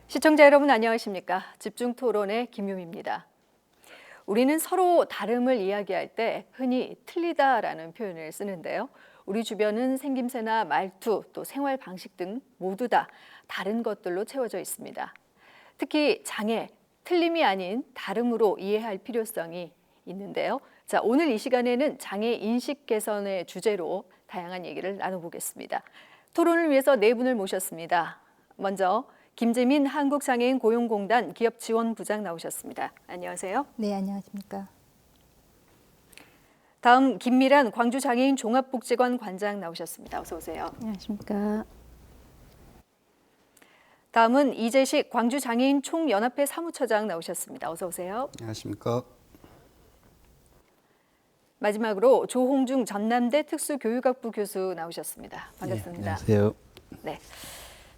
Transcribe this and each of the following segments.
시청자 여러분 안녕하십니까? 집중토론의 김유미입니다. 우리는 서로 다름을 이야기할 때 흔히 틀리다라는 표현을 쓰는데요. 우리 주변은 생김새나 말투, 또 생활 방식 등 모두 다 다른 것들로 채워져 있습니다. 특히 장애, 틀림이 아닌 다름으로 이해할 필요성이 있는데요. 자, 오늘 이 시간에는 장애 인식 개선의 주제로 다양한 얘기를 나눠보겠습니다. 토론을 위해서 네 분을 모셨습니다. 먼저 김재민 한국장애인 고용공단 기업지원부장 나오셨습니다. 안녕하세요. 네, 안녕하십니까. 다음 김미란 광주장애인 종합복지관 관장 나오셨습니다. 어서 오세요. 안녕하십니까. 다음은 이재식 광주장애인 총연합회 사무처장 나오셨습니다. 어서 오세요. 안녕하십니까. 마지막으로 조홍중 전남대 특수교육학부 교수 나오셨습니다. 반갑습니다. 네, 안녕하세요. 네.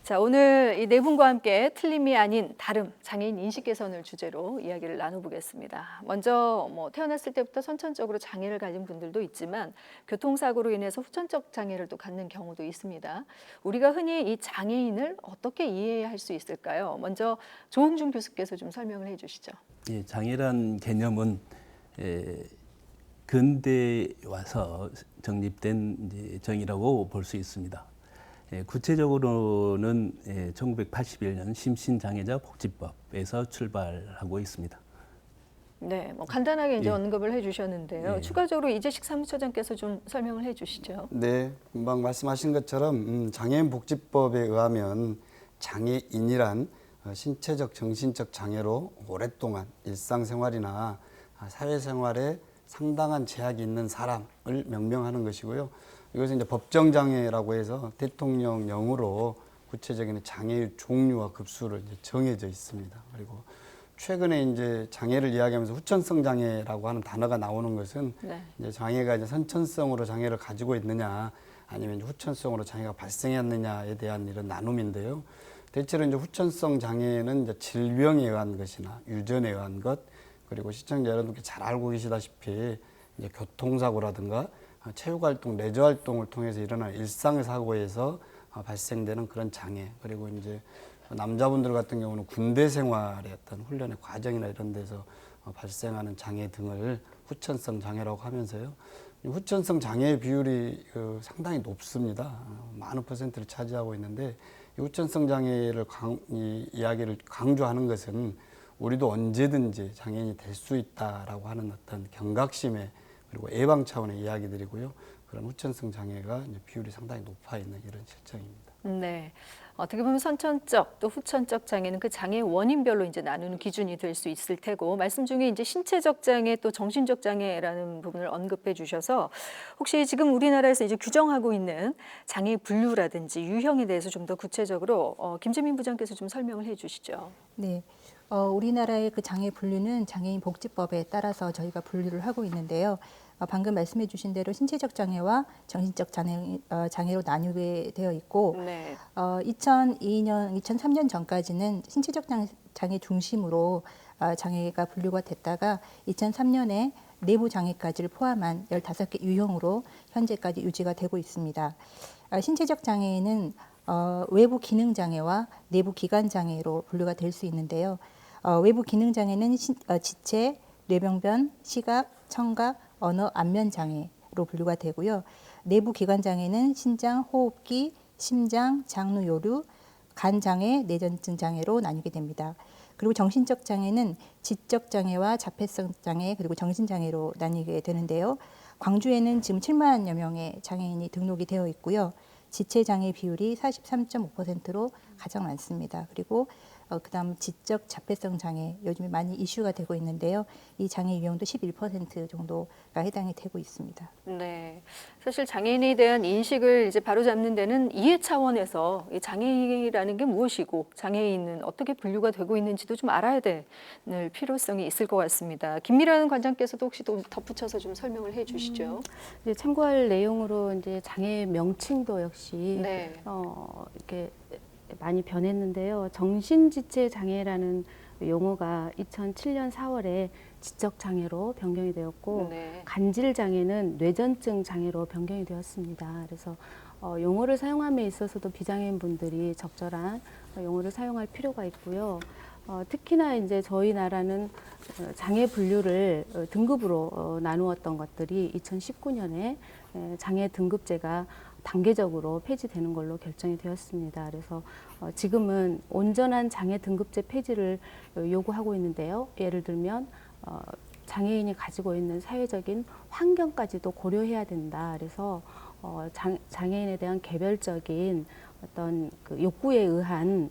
자, 오늘 이 네 분과 함께 틀림이 아닌 다름, 장애인 인식 개선을 주제로 이야기를 나눠보겠습니다. 먼저 태어났을 때부터 선천적으로 장애를 가진 분들도 있지만 교통사고로 인해서 후천적 장애를 또 갖는 경우도 있습니다. 우리가 흔히 이 장애인을 어떻게 이해할 수 있을까요? 먼저 조홍준 교수께서 좀 설명을 해주시죠. 예, 장애란 개념은 근대에 와서 정립된 이제 정의라고 볼 수 있습니다. 구체적으로는 1981년 심신장애자 복지법에서 출발하고 있습니다. 네, 간단하게 이제 예. 언급을 해주셨는데요. 예. 추가적으로 이재식 사무처장께서 좀 설명을 해주시죠. 네, 금방 말씀하신 것처럼 장애인 복지법에 의하면 장애인이란 신체적, 정신적 장애로 오랫동안 일상생활이나 사회생활에 상당한 제약이 있는 사람을 명명하는 것이고요. 이것은 이제 법정장애라고 해서 대통령령으로 구체적인 장애의 종류와 급수를 이제 정해져 있습니다. 그리고 최근에 이제 장애를 이야기하면서 후천성 장애라고 하는 단어가 나오는 것은 네. 이제 장애가 이제 선천성으로 장애를 가지고 있느냐 아니면 이제 후천성으로 장애가 발생했느냐에 대한 이런 나눔인데요. 대체로 이제 후천성 장애는 이제 질병에 의한 것이나 유전에 의한 것, 그리고 시청자 여러분께 잘 알고 계시다시피 이제 교통사고라든가 체육활동, 레저활동을 통해서 일어나는 일상사고에서 발생되는 그런 장애, 그리고 이제 남자분들 같은 경우는 군대 생활의 어떤 훈련의 과정이나 이런 데서 발생하는 장애 등을 후천성 장애라고 하면서요. 후천성 장애의 비율이 상당히 높습니다. 많은 퍼센트를 차지하고 있는데 이 후천성 장애를 이야기를 강조하는 것은 우리도 언제든지 장애인이 될 수 있다라고 하는 어떤 경각심에 그리고 예방 차원의 이야기들이고요. 그런 후천성 장애가 이제 비율이 상당히 높아 있는 이런 실정입니다. 네, 어떻게 보면 선천적 또 후천적 장애는 그 장애 원인별로 이제 나누는 기준이 될 수 있을 테고, 말씀 중에 이제 신체적 장애 또 정신적 장애라는 부분을 언급해 주셔서 혹시 지금 우리나라에서 이제 규정하고 있는 장애 분류라든지 유형에 대해서 좀 더 구체적으로 김재민 부장께서 좀 설명을 해주시죠. 네, 우리나라의 그 장애 분류는 장애인 복지법에 따라서 저희가 분류를 하고 있는데요. 방금 말씀해 주신 대로 신체적 장애와 정신적 장애로 나누게 되어 있고, 네. 2002년, 2003년 전까지는 신체적 장애 중심으로 장애가 분류가 됐다가 2003년에 내부 장애까지를 포함한 15개 유형으로 현재까지 유지가 되고 있습니다. 신체적 장애는 외부 기능 장애와 내부 기관 장애로 분류가 될 수 있는데요. 외부 기능 장애는 지체, 뇌병변, 시각, 청각, 언어, 안면 장애로 분류가 되고요. 내부 기관 장애는 신장, 호흡기, 심장, 장루 요루, 간 장애, 내전증 장애로 나뉘게 됩니다. 그리고 정신적 장애는 지적 장애와 자폐성 장애 그리고 정신 장애로 나뉘게 되는데요. 광주에는 지금 7만여 명의 장애인이 등록이 되어 있고요. 지체 장애 비율이 43.5%로 가장 많습니다. 그리고 그다음 지적 자폐성 장애 요즘에 많이 이슈가 되고 있는데요. 이 장애 유형도 11% 정도가 해당이 되고 있습니다. 네, 사실 장애인에 대한 인식을 이제 바로잡는 데는 이해 차원에서 이 장애인이라는 게 무엇이고 장애인은 어떻게 분류가 되고 있는지도 좀 알아야 될 필요성이 있을 것 같습니다. 김미란 관장께서도 혹시 또 덧붙여서 좀 설명을 해주시죠. 이제 참고할 내용으로 이제 장애 명칭도 역시 네. 이렇게 많이 변했는데요. 정신지체 장애라는 용어가 2007년 4월에 지적 장애로 변경이 되었고 네. 간질 장애는 뇌전증 장애로 변경이 되었습니다. 그래서 용어를 사용함에 있어서도 비장애인 분들이 적절한 용어를 사용할 필요가 있고요. 특히나 이제 저희 나라는 장애 분류를 등급으로 나누었던 것들이 2019년에 장애 등급제가 단계적으로 폐지되는 걸로 결정이 되었습니다. 그래서 지금은 온전한 장애 등급제 폐지를 요구하고 있는데요. 예를 들면 장애인이 가지고 있는 사회적인 환경까지도 고려해야 된다. 그래서 장애인에 대한 개별적인 어떤 그 욕구에 의한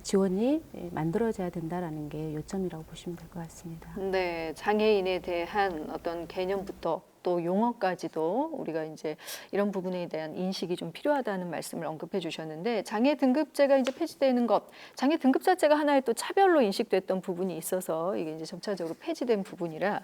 지원이 만들어져야 된다라는 게 요점이라고 보시면 될 것 같습니다. 네, 장애인에 대한 어떤 개념부터 또 용어까지도 우리가 이제 이런 부분에 대한 인식이 좀 필요하다는 말씀을 언급해 주셨는데, 장애 등급제가 이제 폐지되는 것, 장애 등급 자체가 하나의 또 차별로 인식됐던 부분이 있어서 이게 이제 점차적으로 폐지된 부분이라,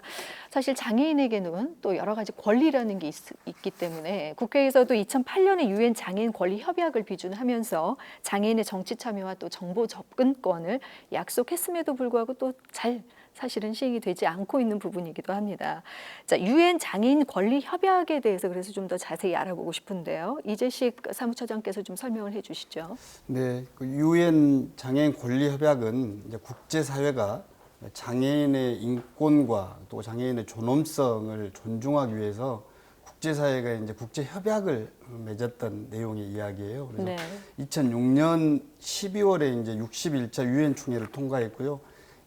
사실 장애인에게는 또 여러 가지 권리라는 게 있기 때문에 국회에서도 2008년에 유엔 장애인 권리 협약을 비준하면서 장애인의 정치 참여와 또 정보 접근권을 약속했음에도 불구하고 또 잘 사실은 시행이 되지 않고 있는 부분이기도 합니다. 자, 유엔 장애인 권리 협약에 대해서 그래서 좀 더 자세히 알아보고 싶은데요. 이재식 사무처장께서 좀 설명을 해주시죠. 네, 그 유엔 장애인 권리 협약은 이제 국제 사회가 장애인의 인권과 또 장애인의 존엄성을 존중하기 위해서 국제 사회가 이제 국제 협약을 맺었던 내용의 이야기예요. 그래서 네. 2006년 12월에 이제 61차 유엔 총회를 통과했고요.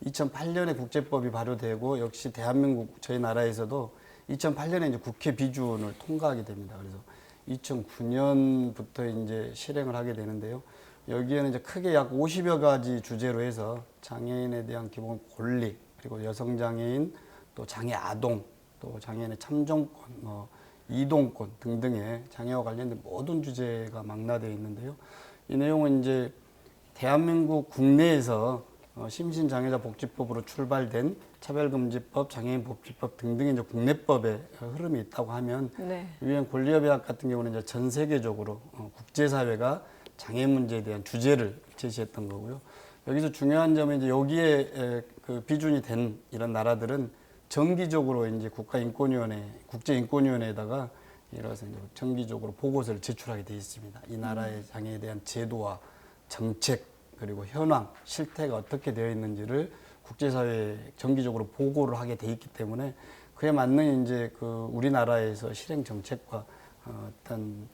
2008년에 국제법이 발효되고, 역시 대한민국 저희 나라에서도 2008년에 이제 국회 비준을 통과하게 됩니다. 그래서 2009년부터 이제 실행을 하게 되는데요. 여기에는 이제 크게 약 50여 가지 주제로 해서 장애인에 대한 기본 권리, 그리고 여성 장애인, 또 장애 아동, 또 장애인의 참정권, 이동권 등등의 장애와 관련된 모든 주제가 망라되어 있는데요. 이 내용은 이제 대한민국 국내에서 심신장애자 복지법으로 출발된 차별금지법, 장애인복지법 등등의 이제 국내법의 흐름이 있다고 하면, 네. 유엔 권리협약 같은 경우는 이제 전 세계적으로 국제사회가 장애 문제에 대한 주제를 제시했던 거고요. 여기서 중요한 점은 이제 여기에 그 비준이 된 이런 나라들은 정기적으로 이제 국제인권위원회에다가 이래서 이제 정기적으로 보고서를 제출하게 되어 있습니다. 이 나라의 장애에 대한 제도와 정책, 그리고 현황, 실태가 어떻게 되어 있는지를 국제사회에 정기적으로 보고를 하게 돼 있기 때문에, 그에 맞는 이제 그 우리나라에서 실행 정책과 어떤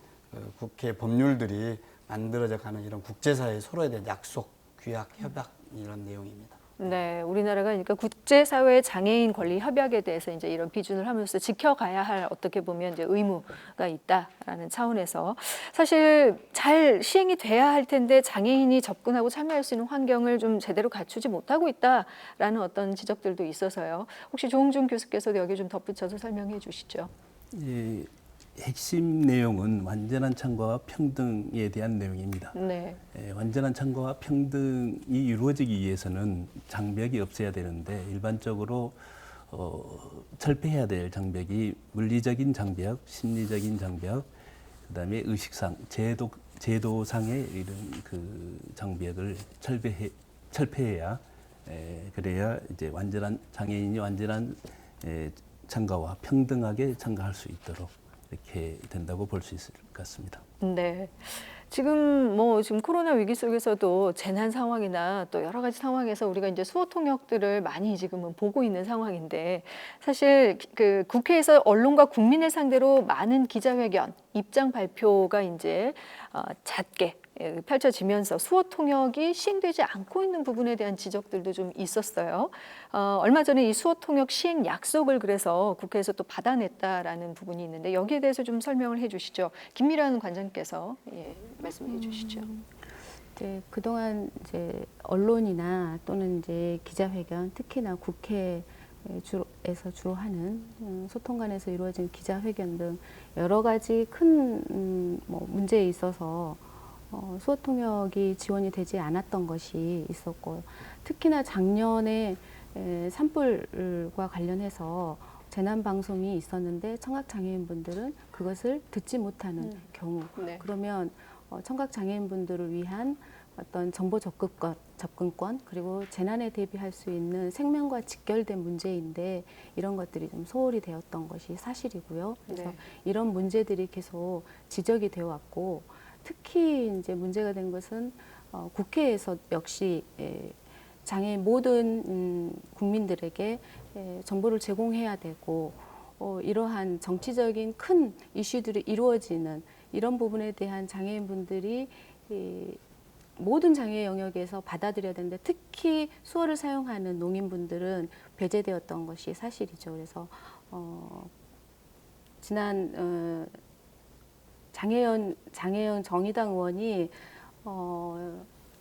국회 법률들이 만들어져 가는 이런 국제사회 서로에 대한 약속, 규약, 협약 이런 내용입니다. 네, 우리나라가 그러니까 국제사회 장애인 권리 협약에 대해서 이제 이런 비준을 하면서 지켜가야 할, 어떻게 보면 이제 의무가 있다라는 차원에서 사실 잘 시행이 돼야 할 텐데 장애인이 접근하고 참여할 수 있는 환경을 좀 제대로 갖추지 못하고 있다라는 어떤 지적들도 있어서요. 혹시 조홍준 교수께서도 여기 좀 덧붙여서 설명해 주시죠. 이 핵심 내용은 완전한 참가와 평등에 대한 내용입니다. 네. 완전한 참가와 평등이 이루어지기 위해서는 장벽이 없어야 되는데, 일반적으로 철폐해야 될 장벽이 물리적인 장벽, 심리적인 장벽, 그다음에 의식상, 제도상의 이런 그 장벽을 철폐해야 그래야 이제 완전한 장애인이 완전한 참가와 평등하게 참가할 수 있도록 이렇게 된다고 볼 수 있을 것 같습니다. 네. 지금 코로나 위기 속에서도 재난 상황이나 또 여러 가지 상황에서 우리가 이제 수호 통역들을 많이 지금은 보고 있는 상황인데, 사실 그 국회에서 언론과 국민을 상대로 많은 기자회견, 입장 발표가 이제 잦게 펼쳐지면서 수호 통역이 시행되지 않고 있는 부분에 대한 지적들도 좀 있었어요. 얼마 전에 이 수호 통역 시행 약속을 그래서 국회에서 또 받아냈다라는 부분이 있는데, 여기에 대해서 좀 설명을 해주시죠. 김미란 관장께서 말씀해 주시죠. 이제 그동안 이제 언론이나 또는 이제 기자회견, 특히나 국회에서 주로 하는 소통관에서 이루어진 기자회견 등 여러 가지 큰 문제에 있어서 수호 통역이 지원이 되지 않았던 것이 있었고, 특히나 작년에 산불과 관련해서 재난 방송이 있었는데 청각 장애인분들은 그것을 듣지 못하는 경우, 네. 그러면 청각 장애인분들을 위한 어떤 정보 접근권 그리고 재난에 대비할 수 있는 생명과 직결된 문제인데 이런 것들이 좀 소홀히 되었던 것이 사실이고요. 그래서 네. 이런 문제들이 계속 지적이 되어 왔고 특히 이제 문제가 된 것은 국회에서 역시 장애인 모든 국민들에게 정보를 제공해야 되고 이러한 정치적인 큰 이슈들이 이루어지는 이런 부분에 대한 장애인분들이 모든 장애 영역에서 받아들여야 되는데 특히 수어를 사용하는 농인분들은 배제되었던 것이 사실이죠. 그래서 지난 장혜연 정의당 의원이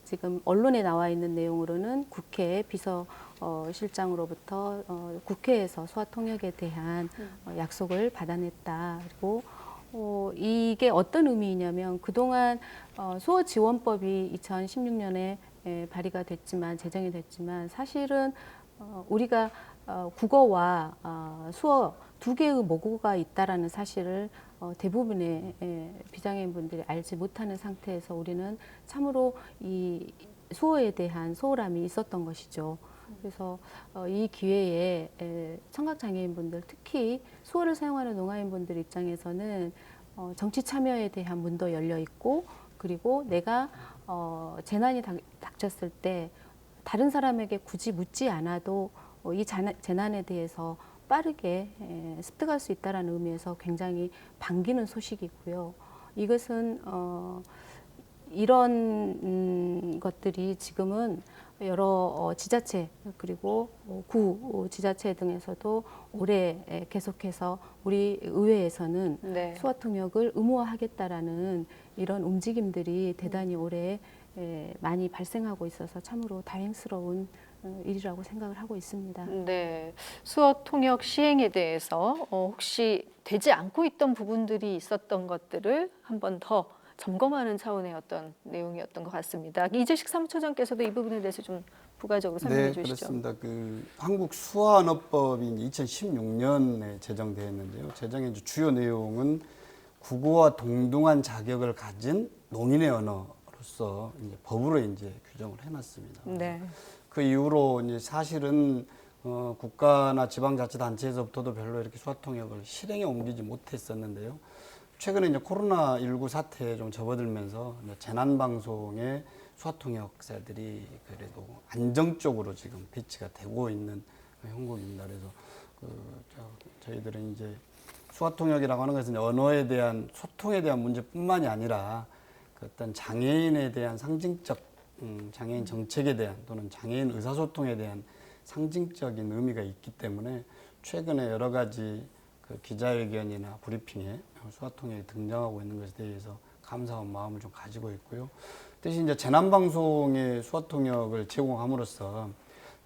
지금 언론에 나와 있는 내용으로는 국회 비서실장으로부터 국회에서 소아통역에 대한 약속을 받아냈다. 그리고 이게 어떤 의미냐면 그동안 수어지원법이 2016년에 발의가 됐지만 제정이 됐지만 사실은 우리가 국어와 수어 두 개의 모국어가 있다라는 사실을 대부분의 비장애인분들이 알지 못하는 상태에서 우리는 참으로 이 수어에 대한 소홀함이 있었던 것이죠. 그래서 이 기회에 청각장애인분들 특히 수어를 사용하는 농아인분들 입장에서는 정치 참여에 대한 문도 열려 있고 그리고 내가 재난이 닥쳤을 때 다른 사람에게 굳이 묻지 않아도 이 재난에 대해서 빠르게 습득할 수 있다는 의미에서 굉장히 반기는 소식이고요. 이것은 이런 것들이 지금은 여러 지자체 그리고 구 지자체 등에서도 올해 계속해서 우리 의회에서는 네. 수어통역을 의무화하겠다라는 이런 움직임들이 대단히 올해 많이 발생하고 있어서 참으로 다행스러운 일이라고 생각을 하고 있습니다. 네, 수어 통역 시행에 대해서 혹시 되지 않고 있던 부분들이 있었던 것들을 한 번 더 점검하는 차원의 어떤 내용이었던 것 같습니다. 이재식 사무처장께서도 이 부분에 대해서 좀 부가적으로 설명해 네, 주시죠. 그렇습니다. 한국 수어언어법이 2016년에 제정되었는데요. 제정의 주요 내용은 국어와 동등한 자격을 가진 농인의 언어로서 이제 법으로 이제 규정을 해놨습니다. 네. 그 이후로 이제 사실은 국가나 지방자치단체에서부터도 별로 이렇게 수어통역을 실행에 옮기지 못했었는데요. 최근에 이제 코로나19 사태에 좀 접어들면서 재난방송에 수어통역사들이 그래도 안정적으로 지금 배치가 되고 있는 형국입니다. 그래서 저희들은 이제 수어통역이라고 하는 것은 언어에 대한 소통에 대한 문제뿐만이 아니라 그 어떤 장애인에 대한 상징적 장애인 정책에 대한 또는 장애인 의사소통에 대한 상징적인 의미가 있기 때문에 최근에 여러 가지 그 기자회견이나 브리핑에 수어통역이 등장하고 있는 것에 대해서 감사한 마음을 좀 가지고 있고요. 대신 이제 재난방송에 수어통역을 제공함으로써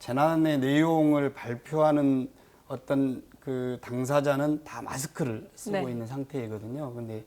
재난의 내용을 발표하는 어떤 그 당사자는 다 마스크를 쓰고 네. 있는 상태이거든요. 근데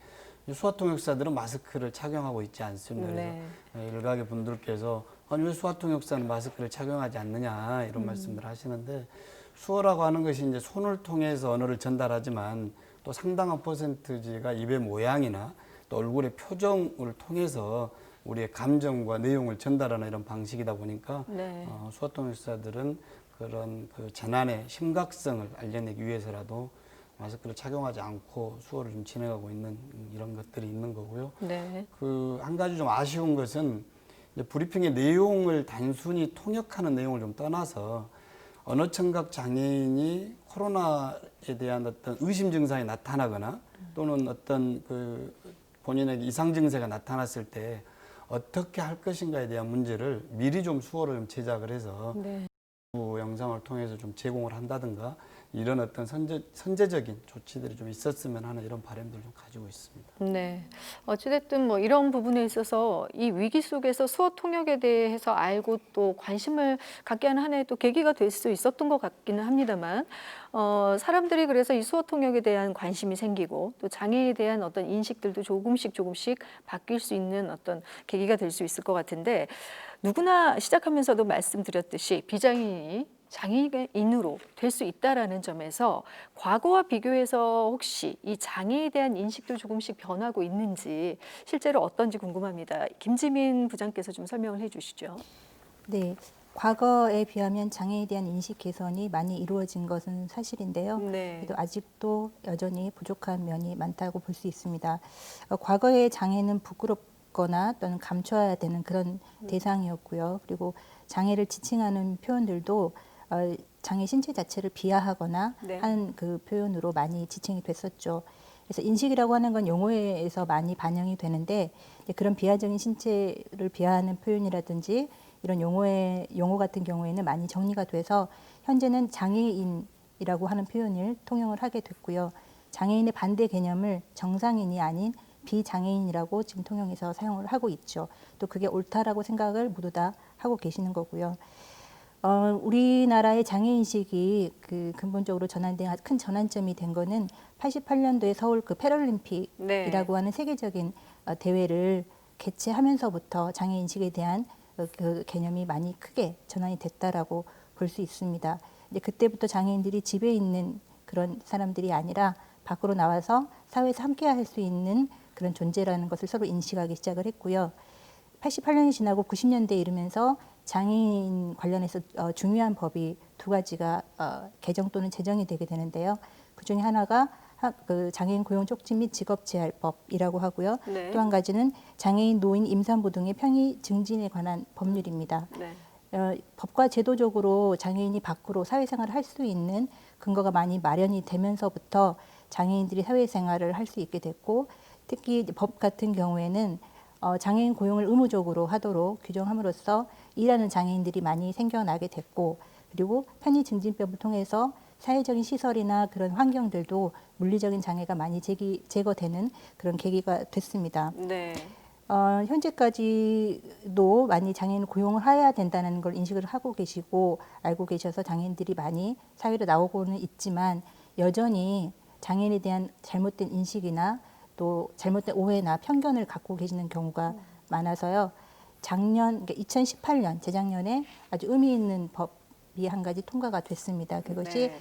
수어통역사들은 마스크를 착용하고 있지 않습니다. 그래서 네. 일각의 분들께서 아니 왜 수어통역사는 마스크를 착용하지 않느냐 이런 말씀을 하시는데 수어라고 하는 것이 이제 손을 통해서 언어를 전달하지만 또 상당한 퍼센트지가 입의 모양이나 또 얼굴의 표정을 통해서 우리의 감정과 내용을 전달하는 이런 방식이다 보니까 네. 수어통역사들은 그런 그 재난의 심각성을 알려내기 위해서라도 마스크를 착용하지 않고 수어를 좀 진행하고 있는 이런 것들이 있는 거고요. 네. 그 한 가지 좀 아쉬운 것은 이제 브리핑의 내용을 단순히 통역하는 내용을 좀 떠나서 언어청각 장애인이 코로나에 대한 어떤 의심 증상이 나타나거나 또는 어떤 그 본인에게 이상 증세가 나타났을 때 어떻게 할 것인가에 대한 문제를 미리 좀 수어를 좀 제작을 해서 네. 영상을 통해서 좀 제공을 한다든가 이런 어떤 선제적인 조치들이 좀 있었으면 하는 이런 바람들을 좀 가지고 있습니다. 네. 어찌됐든 뭐 이런 부분에 있어서 이 위기 속에서 수어 통역에 대해서 알고 또 관심을 갖게 하는 하나의 또 계기가 될 수 있었던 것 같기는 합니다만, 사람들이 그래서 이 수어 통역에 대한 관심이 생기고 또 장애에 대한 어떤 인식들도 조금씩 바뀔 수 있는 어떤 계기가 될 수 있을 것 같은데, 누구나 시작하면서도 말씀드렸듯이 비장애인이 장애인으로 될 수 있다라는 점에서 과거와 비교해서 혹시 이 장애에 대한 인식도 조금씩 변하고 있는지 실제로 어떤지 궁금합니다. 김지민 부장께서 좀 설명을 해주시죠. 네, 과거에 비하면 장애에 대한 인식 개선이 많이 이루어진 것은 사실인데요. 네. 그래도 아직도 여전히 부족한 면이 많다고 볼 수 있습니다. 과거의 장애는 부끄럽거나 또는 감춰야 되는 그런 대상이었고요. 그리고 장애를 지칭하는 표현들도 장애 신체 자체를 비하하거나 네. 하는 그 표현으로 많이 지칭이 됐었죠. 그래서 인식이라고 하는 건 용어에서 많이 반영이 되는데 그런 비하적인 신체를 비하하는 표현이라든지 이런 용어 같은 경우에는 많이 정리가 돼서 현재는 장애인이라고 하는 표현을 통용을 하게 됐고요. 장애인의 반대 개념을 정상인이 아닌 비장애인이라고 지금 통용해서 사용을 하고 있죠. 또 그게 옳다라고 생각을 모두 다 하고 계시는 거고요. 우리나라의 장애인식이 그 근본적으로 전환된 큰 전환점이 된 거는 88년도에 서울 그 패럴림픽이라고 하는 세계적인 대회를 개최하면서부터 장애인식에 대한 그 개념이 많이 크게 전환이 됐다라고 볼 수 있습니다. 이제 그때부터 장애인들이 집에 있는 그런 사람들이 아니라 밖으로 나와서 사회에서 함께 할 수 있는 그런 존재라는 것을 서로 인식하기 시작을 했고요. 88년이 지나고 90년대에 이르면서 장애인 관련해서 중요한 법이 두 가지가 개정 또는 제정이 되게 되는데요. 그중에 하나가 그 장애인 고용 촉진 및 직업 재활법이라고 하고요. 네. 또 한 가지는 장애인 노인 임산부 등의 편의 증진에 관한 법률입니다. 네. 법과 제도적으로 장애인이 밖으로 사회생활을 할 수 있는 근거가 많이 마련이 되면서부터 장애인들이 사회생활을 할 수 있게 됐고 특히 법 같은 경우에는 장애인 고용을 의무적으로 하도록 규정함으로써 일하는 장애인들이 많이 생겨나게 됐고 그리고 편의증진법을 통해서 사회적인 시설이나 그런 환경들도 물리적인 장애가 많이 제거되는 그런 계기가 됐습니다. 네. 현재까지도 많이 장애인을 고용을 해야 된다는 걸 인식을 하고 계시고 알고 계셔서 장애인들이 많이 사회로 나오고는 있지만 여전히 장애인에 대한 잘못된 인식이나 또 잘못된 오해나 편견을 갖고 계시는 경우가 많아서요. 그러니까 2018년 재작년에 아주 의미 있는 법이 한 가지 통과가 됐습니다. 그것이 네.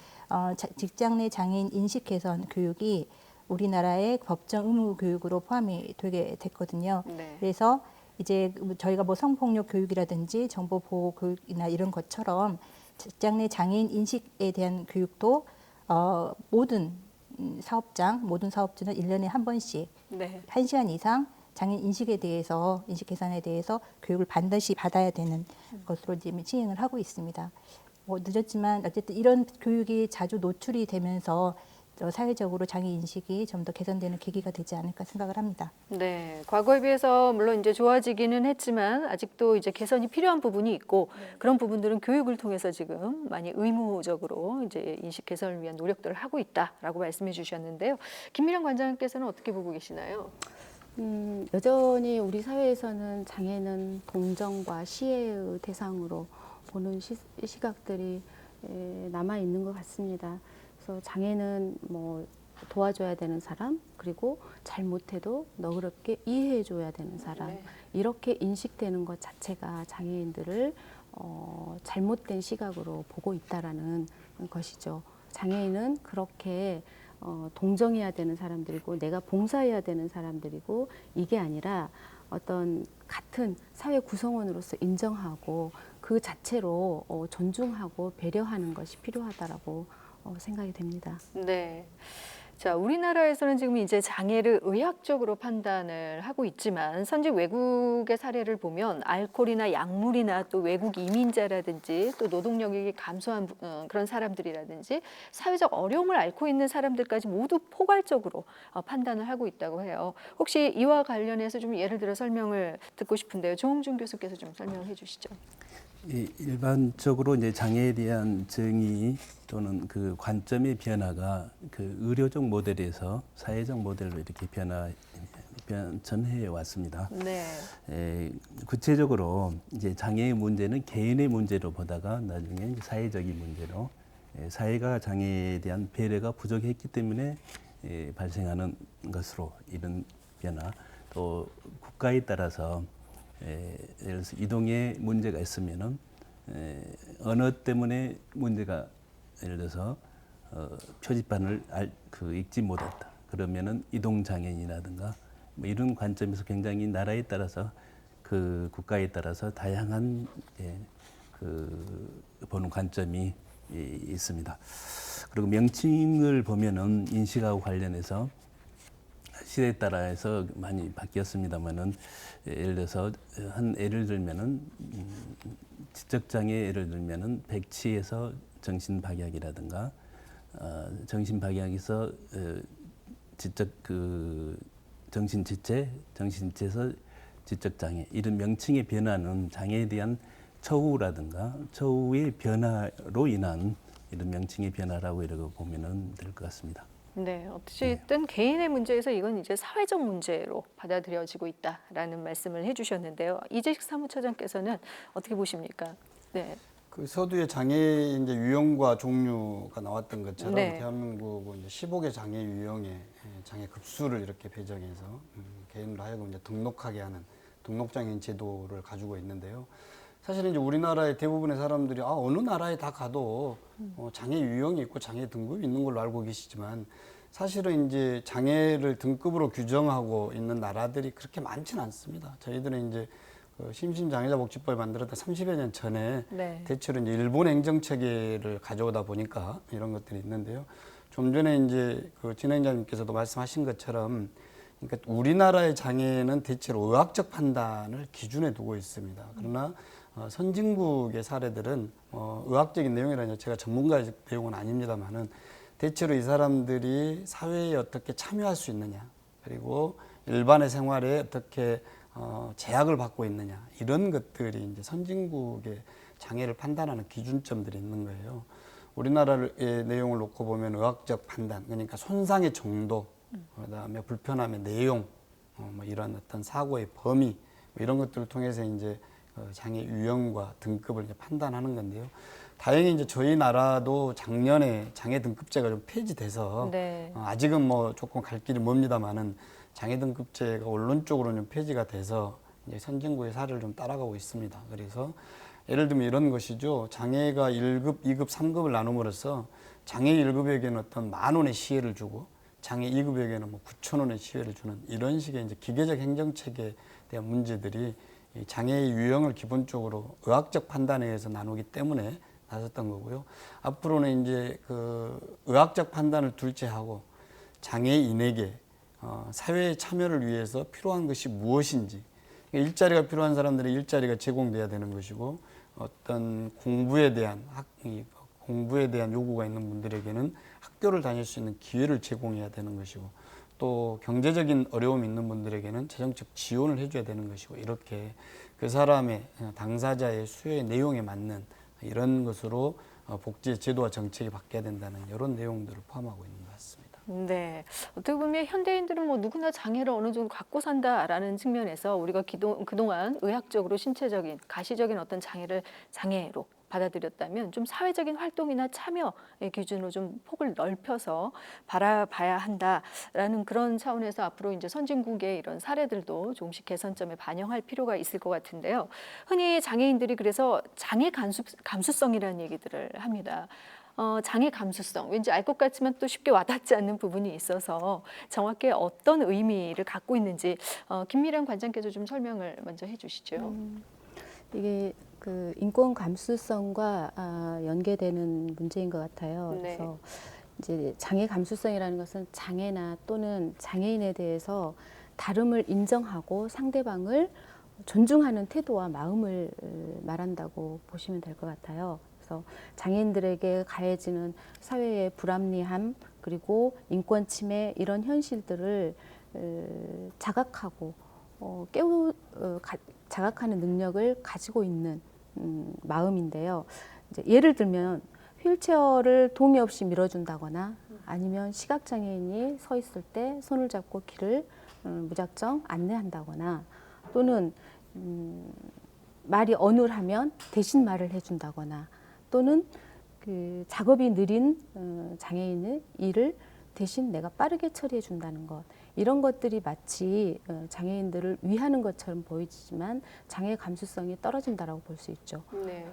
직장 내 장애인 인식 개선 교육이 우리나라의 법정 의무 교육으로 포함이 되게 됐거든요. 네. 그래서 이제 저희가 뭐 성폭력 교육이라든지 정보 보호 교육이나 이런 것처럼 직장 내 장애인 인식에 대한 교육도 모든 사업주는 1년에 한 번씩 네. 1시간 이상 장애인 인식에 대해서 인식 개선에 대해서 교육을 반드시 받아야 되는 것으로 지금 시행을 하고 있습니다. 뭐 늦었지만 어쨌든 이런 교육이 자주 노출이 되면서 사회적으로 장애 인식이 좀 더 개선되는 계기가 되지 않을까 생각을 합니다. 네, 과거에 비해서 물론 이제 좋아지기는 했지만 아직도 이제 개선이 필요한 부분이 있고 그런 부분들은 교육을 통해서 지금 많이 의무적으로 이제 인식 개선을 위한 노력들을 하고 있다라고 말씀해 주셨는데요. 김미령 관장님께서는 어떻게 보고 계시나요? 여전히 우리 사회에서는 장애는 동정과 시혜의 대상으로 보는 시각들이 남아 있는 것 같습니다. 그래서 장애는 뭐 도와줘야 되는 사람, 그리고 잘못해도 너그럽게 이해해줘야 되는 사람, 네. 이렇게 인식되는 것 자체가 장애인들을 잘못된 시각으로 보고 있다라는 것이죠. 장애인은 그렇게 동정해야 되는 사람들이고 내가 봉사해야 되는 사람들이고 이게 아니라 어떤 같은 사회 구성원으로서 인정하고 그 자체로 존중하고 배려하는 것이 필요하다라고 생각이 됩니다. 네. 자, 우리나라에서는 지금 이제 장애를 의학적으로 판단을 하고 있지만 선진 외국의 사례를 보면 알코올이나 약물이나 또 외국 이민자라든지 또 노동력이 감소한 그런 사람들이라든지 사회적 어려움을 앓고 있는 사람들까지 모두 포괄적으로 판단을 하고 있다고 해요. 혹시 이와 관련해서 좀 예를 들어 설명을 듣고 싶은데요. 조홍준 교수께서 좀 설명해 주시죠. 일반적으로 이제 장애에 대한 정의 또는 그 관점의 변화가 그 의료적 모델에서 사회적 모델로 이렇게 변천해 왔습니다. 네. 구체적으로 이제 장애의 문제는 개인의 문제로 보다가 나중에 이제 사회적인 문제로 사회가 장애에 대한 배려가 부족했기 때문에 발생하는 것으로 이런 변화 또 국가에 따라서 예를 들어서 이동에 문제가 있으면은 언어 때문에 문제가 예를 들어서 표지판을 읽지 못했다. 그러면은 이동 장애인이라든가 뭐 이런 관점에서 굉장히 나라에 따라서 그 국가에 따라서 다양한 보는 관점이 있습니다. 그리고 명칭을 보면은 인식하고 관련해서 시대에 따라서 많이 바뀌었습니다만은 예를 들어서 한 예를 들면은 지적장애 예를 들면은 백치에서 정신박약이라든가 정신박약에서 지적 정신지체, 정신지체에서 지적장애 이런 명칭의 변화는 장애에 대한 처우라든가 처우의 변화로 인한 이런 명칭의 변화라고 이렇게 보면은 될 것 같습니다. 네, 어찌됐든 개인의 문제에서 이건 이제 사회적 문제로 받아들여지고 있다라는 말씀을 해주셨는데요. 이재식 사무처장께서는 어떻게 보십니까? 네. 그 서두에 장애 이제 유형과 종류가 나왔던 것처럼 네. 대한민국은 이제 15개 장애 유형의 장애 급수를 이렇게 배정해서 개인으로 하여금 이제 등록하게 하는 등록장애인 제도를 가지고 있는데요. 사실은 이제 우리나라의 대부분의 사람들이 어느 나라에 다 가도 장애 유형이 있고 장애 등급이 있는 걸로 알고 계시지만 사실은 이제 장애를 등급으로 규정하고 있는 나라들이 그렇게 많지는 않습니다. 저희들은 이제 심신장애자 복지법을 만들었다 30여 년 전에 네. 대체로 이제 일본 행정체계를 가져오다 보니까 이런 것들이 있는데요. 좀 전에 이제 그 진행자님께서도 말씀하신 것처럼 그러니까 우리나라의 장애는 대체로 의학적 판단을 기준에 두고 있습니다. 그러나 선진국의 사례들은 의학적인 내용이라는 제가 전문가의 내용은 아닙니다만은 대체로 이 사람들이 사회에 어떻게 참여할 수 있느냐 그리고 일반의 생활에 어떻게 제약을 받고 있느냐 이런 것들이 이제 선진국의 장애를 판단하는 기준점들이 있는 거예요. 우리나라의 내용을 놓고 보면 의학적 판단 그러니까 손상의 정도 그다음에 불편함의 내용 뭐 이런 어떤 사고의 범위 뭐 이런 것들을 통해서 이제 장애 유형과 등급을 이제 판단하는 건데요. 다행히 이제 저희 나라도 작년에 장애 등급제가 좀 폐지돼서 네. 아직은 뭐 조금 갈 길이 멉니다만은 장애 등급제가 원론적으로 좀 폐지가 돼서 이제 선진국의 사례를 좀 따라가고 있습니다. 그래서 예를 들면 이런 것이죠. 장애가 1급, 2급, 3급을 나눔으로써 장애 1급에게는 어떤 10,000원의 시혜를 주고 장애 2급에게는 뭐 9,000원의 시혜를 주는 이런 식의 이제 기계적 행정체계에 대한 문제들이 이 장애의 유형을 기본적으로 의학적 판단에 의해서 나누기 때문에 나섰던 거고요. 앞으로는 이제 그 의학적 판단을 둘째하고 장애인에게 사회의 참여를 위해서 필요한 것이 무엇인지 일자리가 필요한 사람들의 일자리가 제공돼야 되는 것이고 어떤 공부에 대한 요구가 있는 분들에게는 학교를 다닐 수 있는 기회를 제공해야 되는 것이고 또 경제적인 어려움이 있는 분들에게는 재정적 지원을 해줘야 되는 것이고 이렇게 그 사람의 당사자의 수요의 내용에 맞는 이런 것으로 복지 제도와 정책이 바뀌어야 된다는 이런 내용들을 포함하고 있는 것 같습니다. 네, 어떻게 보면 현대인들은 뭐 누구나 장애를 어느 정도 갖고 산다라는 측면에서 우리가 그동안 의학적으로 신체적인, 가시적인 어떤 장애를 장애로 받아들였다면 좀 사회적인 활동이나 참여의 기준으로 좀 폭을 넓혀서 바라봐야 한다라는 그런 차원에서 앞으로 이제 선진국의 이런 사례들도 조금씩 개선점에 반영할 필요가 있을 것 같은데요. 흔히 장애인들이 그래서 장애 감수성이라는 얘기들을 합니다. 장애 감수성, 왠지 알 것 같지만 또 쉽게 와닿지 않는 부분이 있어서 정확히 어떤 의미를 갖고 있는지 김미란 관장께서 좀 설명을 먼저 해주시죠. 이게 그 인권 감수성과 연계되는 문제인 것 같아요. 네. 그래서 이제 장애 감수성이라는 것은 장애나 또는 장애인에 대해서 다름을 인정하고 상대방을 존중하는 태도와 마음을 말한다고 보시면 될 것 같아요. 그래서 장애인들에게 가해지는 사회의 불합리함 그리고 인권 침해 이런 현실들을 자각하고 자각하는 능력을 가지고 있는 마음인데요. 이제 예를 들면 휠체어를 동의 없이 밀어준다거나 아니면 시각장애인이 서 있을 때 손을 잡고 길을 무작정 안내한다거나 또는 말이 어눌하면 대신 말을 해준다거나 또는 그 작업이 느린 장애인의 일을 대신 내가 빠르게 처리해 준다는 것 이런 것들이 마치 장애인들을 위하는 것처럼 보이지만 장애 감수성이 떨어진다라고 볼 수 있죠. 네.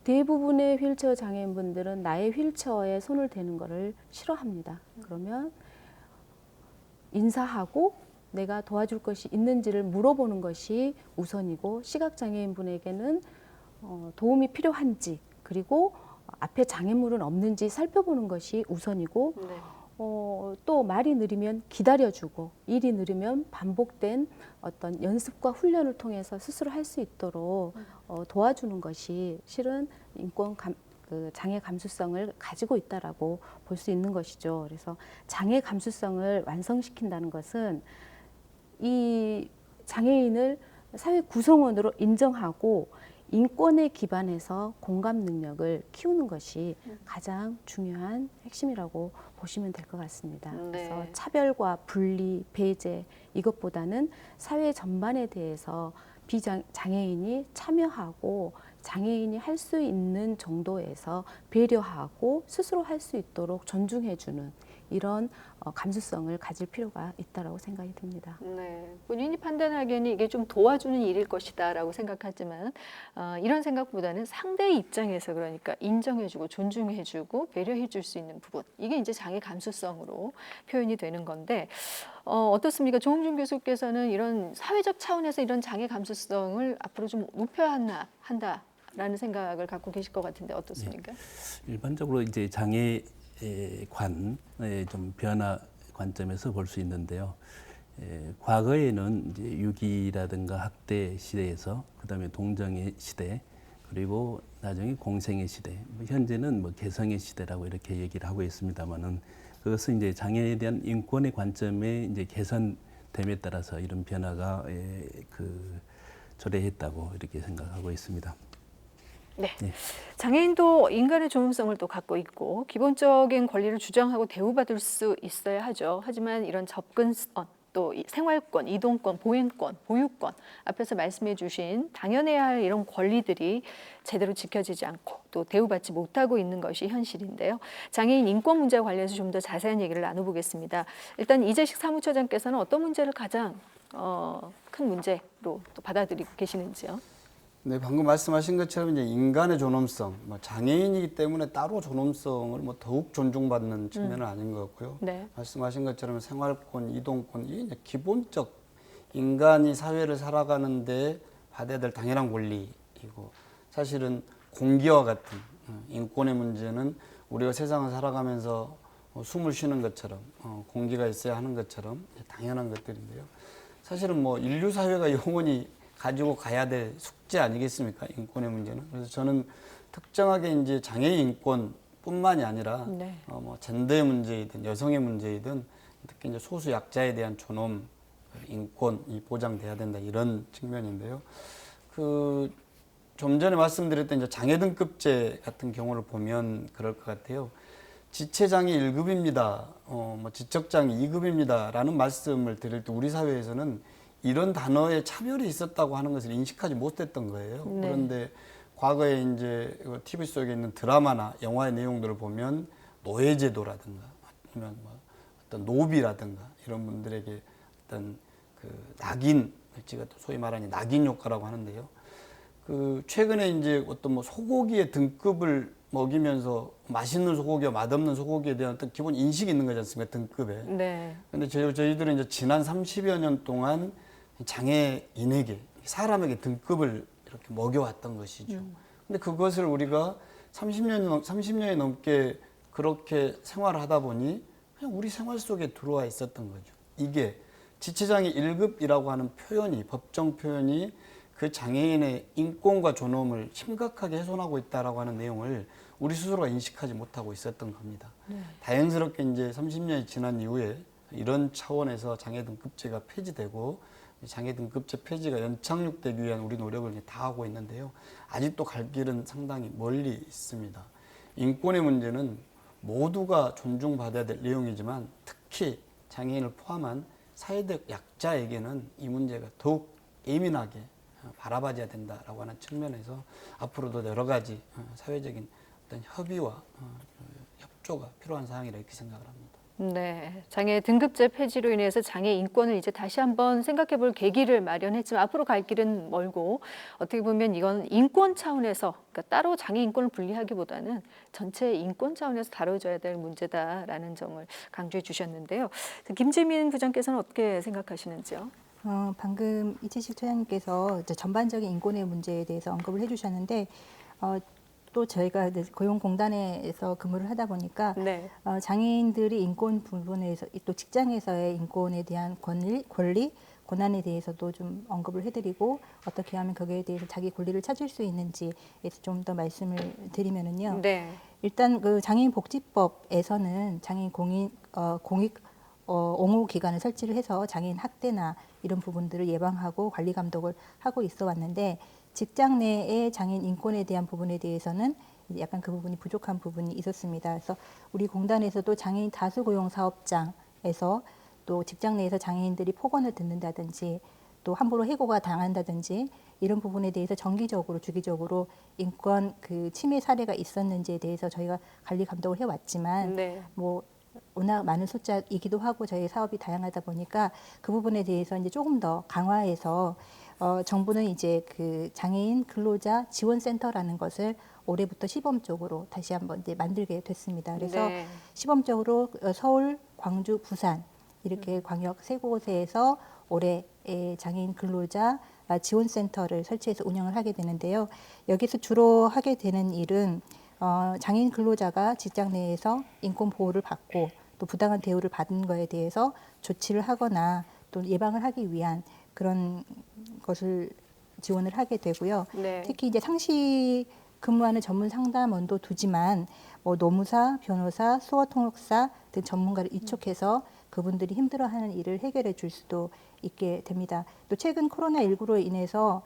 대부분의 휠체어 장애인분들은 나의 휠체어에 손을 대는 것을 싫어합니다. 그러면 인사하고 내가 도와줄 것이 있는지를 물어보는 것이 우선이고, 시각장애인분에게는 도움이 필요한지, 그리고 앞에 장애물은 없는지 살펴보는 것이 우선이고, 네. 또 말이 느리면 기다려주고, 일이 느리면 반복된 어떤 연습과 훈련을 통해서 스스로 할 수 있도록 도와주는 것이 실은 그 장애 감수성을 가지고 있다라고 볼 수 있는 것이죠. 그래서 장애 감수성을 완성시킨다는 것은 이 장애인을 사회 구성원으로 인정하고 인권에 기반해서 공감 능력을 키우는 것이 가장 중요한 핵심이라고 보시면 될 것 같습니다. 네. 그래서 차별과 분리, 배제 이것보다는 사회 전반에 대해서 장애인이 참여하고 장애인이 할 수 있는 정도에서 배려하고 스스로 할 수 있도록 존중해주는 이런 감수성을 가질 필요가 있다고 생각이 듭니다. 네, 본인이 판단하기에는 이게 좀 도와주는 일일 것이다라고 생각하지만 이런 생각보다는 상대의 입장에서, 그러니까 인정해주고 존중해주고 배려해줄 수 있는 부분, 이게 이제 장애 감수성으로 표현이 되는 건데 어떻습니까? 조홍준 교수께서는 이런 사회적 차원에서 이런 장애 감수성을 앞으로 좀 높여야 한다라는 생각을 갖고 계실 것 같은데 어떻습니까? 일반적으로 이제 장애 관의 좀 변화 관점에서 볼 수 있는데요. 과거에는 이제 유기라든가 학대 시대에서, 그다음에 동정의 시대, 그리고 나중에 공생의 시대, 현재는 뭐 개성의 시대라고 이렇게 얘기를 하고 있습니다만은, 그것은 이제 장애에 대한 인권의 관점에 이제 개선됨에 따라서 이런 변화가 초래했다고 이렇게 생각하고 있습니다. 네. 네. 장애인도 인간의 존엄성을 또 갖고 있고 기본적인 권리를 주장하고 대우받을 수 있어야 하죠. 하지만 이런 접근성, 또 생활권, 이동권, 보행권, 보유권, 앞에서 말씀해 주신 당연해야 할 이런 권리들이 제대로 지켜지지 않고 또 대우받지 못하고 있는 것이 현실인데요. 장애인 인권 문제와 관련해서 좀 더 자세한 얘기를 나눠보겠습니다. 일단 이재식 사무처장께서는 어떤 문제를 가장 큰 문제로 또 받아들이고 계시는지요? 네, 방금 말씀하신 것처럼 이제 인간의 존엄성, 장애인이기 때문에 따로 존엄성을 더욱 존중받는 측면은 아닌 것 같고요. 네. 말씀하신 것처럼 생활권, 이동권, 이게 이제 기본적 인간이 사회를 살아가는데 받아야 될 당연한 권리이고, 사실은 공기와 같은 인권의 문제는 우리가 세상을 살아가면서 숨을 쉬는 것처럼 공기가 있어야 하는 것처럼 당연한 것들인데요. 사실은 인류 사회가 영원히 가지고 가야 될 숙제 아니겠습니까? 인권의 문제는. 그래서 저는 특정하게 이제 장애인 인권뿐만이 아니라 네. 젠더의 문제이든 여성의 문제이든 특히 이제 소수 약자에 대한 존엄, 인권이 보장돼야 된다, 이런 측면인데요. 좀 전에 말씀드렸던 이제 장애 등급제 같은 경우를 보면 그럴 것 같아요. 지체장애 1급입니다. 지적장애 2급입니다라는 말씀을 드릴 때 우리 사회에서는 이런 단어의 차별이 있었다고 하는 것을 인식하지 못했던 거예요. 네. 그런데 과거에 이제 TV 속에 있는 드라마나 영화의 내용들을 보면 노예제도라든가 아니면 어떤 노비라든가 이런 분들에게 어떤 낙인, 제가 소위 말하는 낙인 효과라고 하는데요. 최근에 이제 어떤 소고기의 등급을 먹이면서 맛있는 소고기와 맛없는 소고기에 대한 어떤 기본 인식이 있는 거지 않습니까? 등급에. 네. 근데 저희들은 이제 지난 30여 년 동안 장애인에게, 사람에게 등급을 이렇게 먹여왔던 것이죠. 근데 그것을 우리가 30년이 넘게 그렇게 생활을 하다 보니 그냥 우리 생활 속에 들어와 있었던 거죠. 이게 지체장애 1급이라고 하는 표현이, 법정 표현이 그 장애인의 인권과 존엄을 심각하게 훼손하고 있다라고 하는 내용을 우리 스스로가 인식하지 못하고 있었던 겁니다. 네. 다행스럽게 이제 30년이 지난 이후에 이런 차원에서 장애 등급제가 폐지되고 장애 등급제 폐지가 연착륙되기 위한 우리 노력을 이제 다하고 있는데요. 아직도 갈 길은 상당히 멀리 있습니다. 인권의 문제는 모두가 존중받아야 될 내용이지만 특히 장애인을 포함한 사회적 약자에게는 이 문제가 더욱 예민하게 바라봐야 된다라고 하는 측면에서 앞으로도 여러 가지 사회적인 어떤 협의와 협조가 필요한 사항이라 이렇게 생각을 합니다. 네, 장애 등급제 폐지로 인해서 장애 인권을 이제 다시 한번 생각해 볼 계기를 마련했지만 앞으로 갈 길은 멀고 어떻게 보면 이건 인권 차원에서 그러니까 따로 장애 인권을 분리하기보다는 전체 인권 차원에서 다뤄져야 될 문제다라는 점을 강조해 주셨는데요. 김재민 부장께서는 어떻게 생각하시는지요? 방금 이채식 처장님께서 이제 전반적인 인권의 문제에 대해서 언급을 해주셨는데 또 저희가 이제 고용공단에서 근무를 하다 보니까 네. 장애인들이 인권 부분에서 또 직장에서의 인권에 대한 권리, 권한에 대해서도 좀 언급을 해드리고 어떻게 하면 거기에 대해서 자기 권리를 찾을 수 있는지에 좀 더 말씀을 드리면은요. 네. 일단 그 장애인 복지법에서는 장애인 공익 옹호 기관을 설치를 해서 장애인 학대나 이런 부분들을 예방하고 관리 감독을 하고 있어 왔는데 직장 내의 장애인 인권에 대한 부분에 대해서는 약간 그 부분이 부족한 부분이 있었습니다. 그래서 우리 공단에서도 장애인 다수 고용 사업장에서 또 직장 내에서 장애인들이 폭언을 듣는다든지 또 함부로 해고가 당한다든지 이런 부분에 대해서 정기적으로 주기적으로 인권 그 침해 사례가 있었는지에 대해서 저희가 관리 감독을 해왔지만 네. 뭐 워낙 많은 숫자이기도 하고 저희 사업이 다양하다 보니까 그 부분에 대해서 이제 조금 더 강화해서 정부는 이제 그 장애인 근로자 지원센터라는 것을 올해부터 시범적으로 다시 한번 이제 만들게 됐습니다. 그래서 네. 시범적으로 서울, 광주, 부산 이렇게 광역 세 곳에서 올해 장애인 근로자 지원센터를 설치해서 운영을 하게 되는데요. 여기서 주로 하게 되는 일은 장애인 근로자가 직장 내에서 인권 보호를 받고 또 부당한 대우를 받은 거에 대해서 조치를 하거나 또 예방을 하기 위한 그런 것을 지원을 하게 되고요. 네. 특히 이제 상시 근무하는 전문 상담원도 두지만 뭐 노무사, 변호사, 수어통역사 등 전문가를 이촉해서 그분들이 힘들어하는 일을 해결해 줄 수도 있게 됩니다. 또 최근 코로나19로 인해서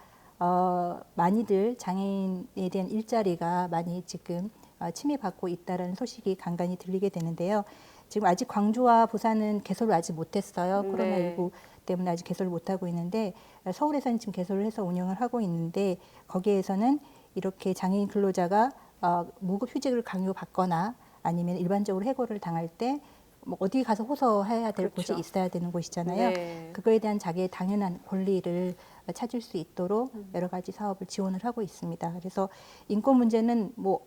많이들 장애인에 대한 일자리가 많이 지금 침해받고 있다는 소식이 간간히 들리게 되는데요. 지금 아직 광주와 부산은 개설을 아직 못했어요. 네. 코로나19 때문에 아직 개설을 못하고 있는데 서울에서는 지금 개설을 해서 운영을 하고 있는데 거기에서는 이렇게 장애인 근로자가 무급 휴직을 강요받거나 아니면 일반적으로 해고를 당할 때 뭐 어디 가서 호소해야 될 그렇죠. 곳이 있어야 되는 곳이잖아요. 네. 그거에 대한 자기의 당연한 권리를 찾을 수 있도록 여러 가지 사업을 지원을 하고 있습니다. 그래서 인권 문제는 뭐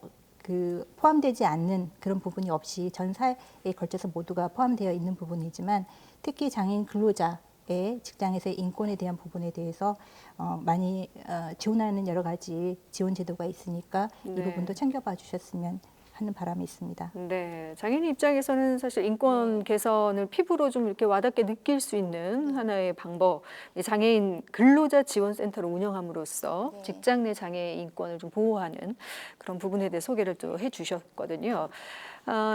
그 포함되지 않는 그런 부분이 없이 전 사회에 걸쳐서 모두가 포함되어 있는 부분이지만 특히 장애인 근로자의 직장에서의 인권에 대한 부분에 대해서 많이 지원하는 여러 가지 지원 제도가 있으니까 이 네. 부분도 챙겨봐 주셨으면 하는 바람이 있습니다. 네, 장애인 입장에서는 사실 인권 개선을 피부로 좀 이렇게 와닿게 느낄 수 있는 하나의 방법, 이 장애인 근로자 지원센터를 운영함으로써 직장 내 장애 인권을 좀 보호하는 그런 부분에 대해 소개를 또 해주셨거든요.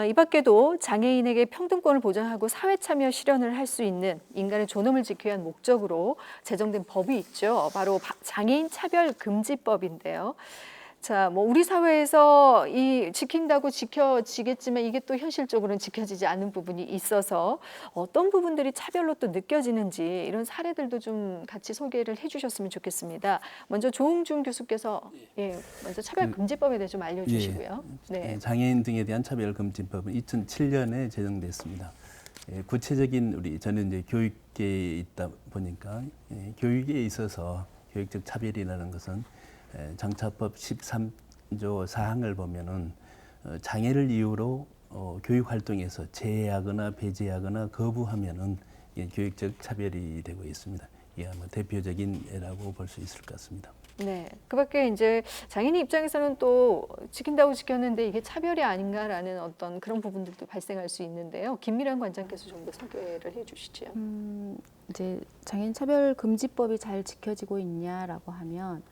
이 밖에도 장애인에게 평등권을 보장하고 사회 참여 실현을 할 수 있는 인간의 존엄을 지키기 위한 목적으로 제정된 법이 있죠. 바로 장애인 차별금지법인데요. 자, 뭐 우리 사회에서 이 지킨다고 지켜지겠지만 이게 또 현실적으로는 지켜지지 않는 부분이 있어서 어떤 부분들이 차별로 또 느껴지는지 이런 사례들도 좀 같이 소개를 해주셨으면 좋겠습니다. 먼저 조응준 교수께서 먼저 차별금지법에 대해 좀 알려주시고요. 네. 장애인 등에 대한 차별금지법은 2007년에 제정됐습니다. 구체적인 저는 이제 교육계에 있다 보니까 교육에 있어서 교육적 차별이라는 것은 장차법 13조 4항을 보면은 장애를 이유로 교육 활동에서 제외하거나 배제하거나 거부하면은 교육적 차별이 되고 있습니다. 이게 아마 대표적인 예라고 볼 수 있을 것 같습니다. 네, 그밖에 이제 장애인 입장에서는 또 지킨다고 지켰는데 이게 차별이 아닌가라는 어떤 그런 부분들도 발생할 수 있는데요. 김미란 관장께서 좀 더 소개를 해주시죠. 이제 장애인 차별금지법이 잘 지켜지고 있냐라고 하면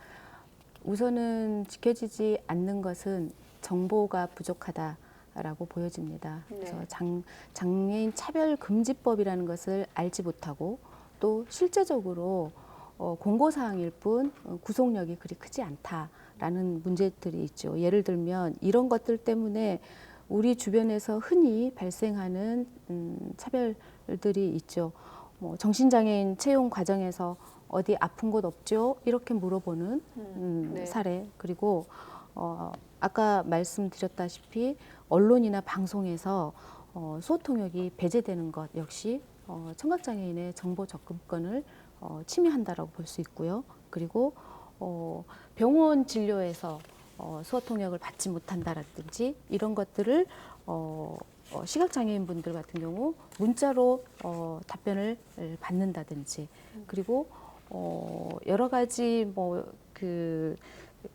우선은 지켜지지 않는 것은 정보가 부족하다라고 보여집니다. 그래서 장애인 차별금지법이라는 것을 알지 못하고 또 실제적으로 공고사항일 뿐 구속력이 그리 크지 않다라는 문제들이 있죠. 예를 들면 이런 것들 때문에 우리 주변에서 흔히 발생하는 차별들이 있죠. 뭐 정신장애인 채용 과정에서 어디 아픈 곳 없죠? 이렇게 물어보는 네. 사례. 그리고 아까 말씀드렸다시피 언론이나 방송에서 수호 통역이 배제되는 것 역시 청각장애인의 정보 접근권을 침해한다라고 볼 수 있고요. 그리고 병원 진료에서 수호 통역을 받지 못한다라든지 이런 것들을 시각장애인 분들 같은 경우 문자로 답변을 받는다든지 그리고 여러 가지 그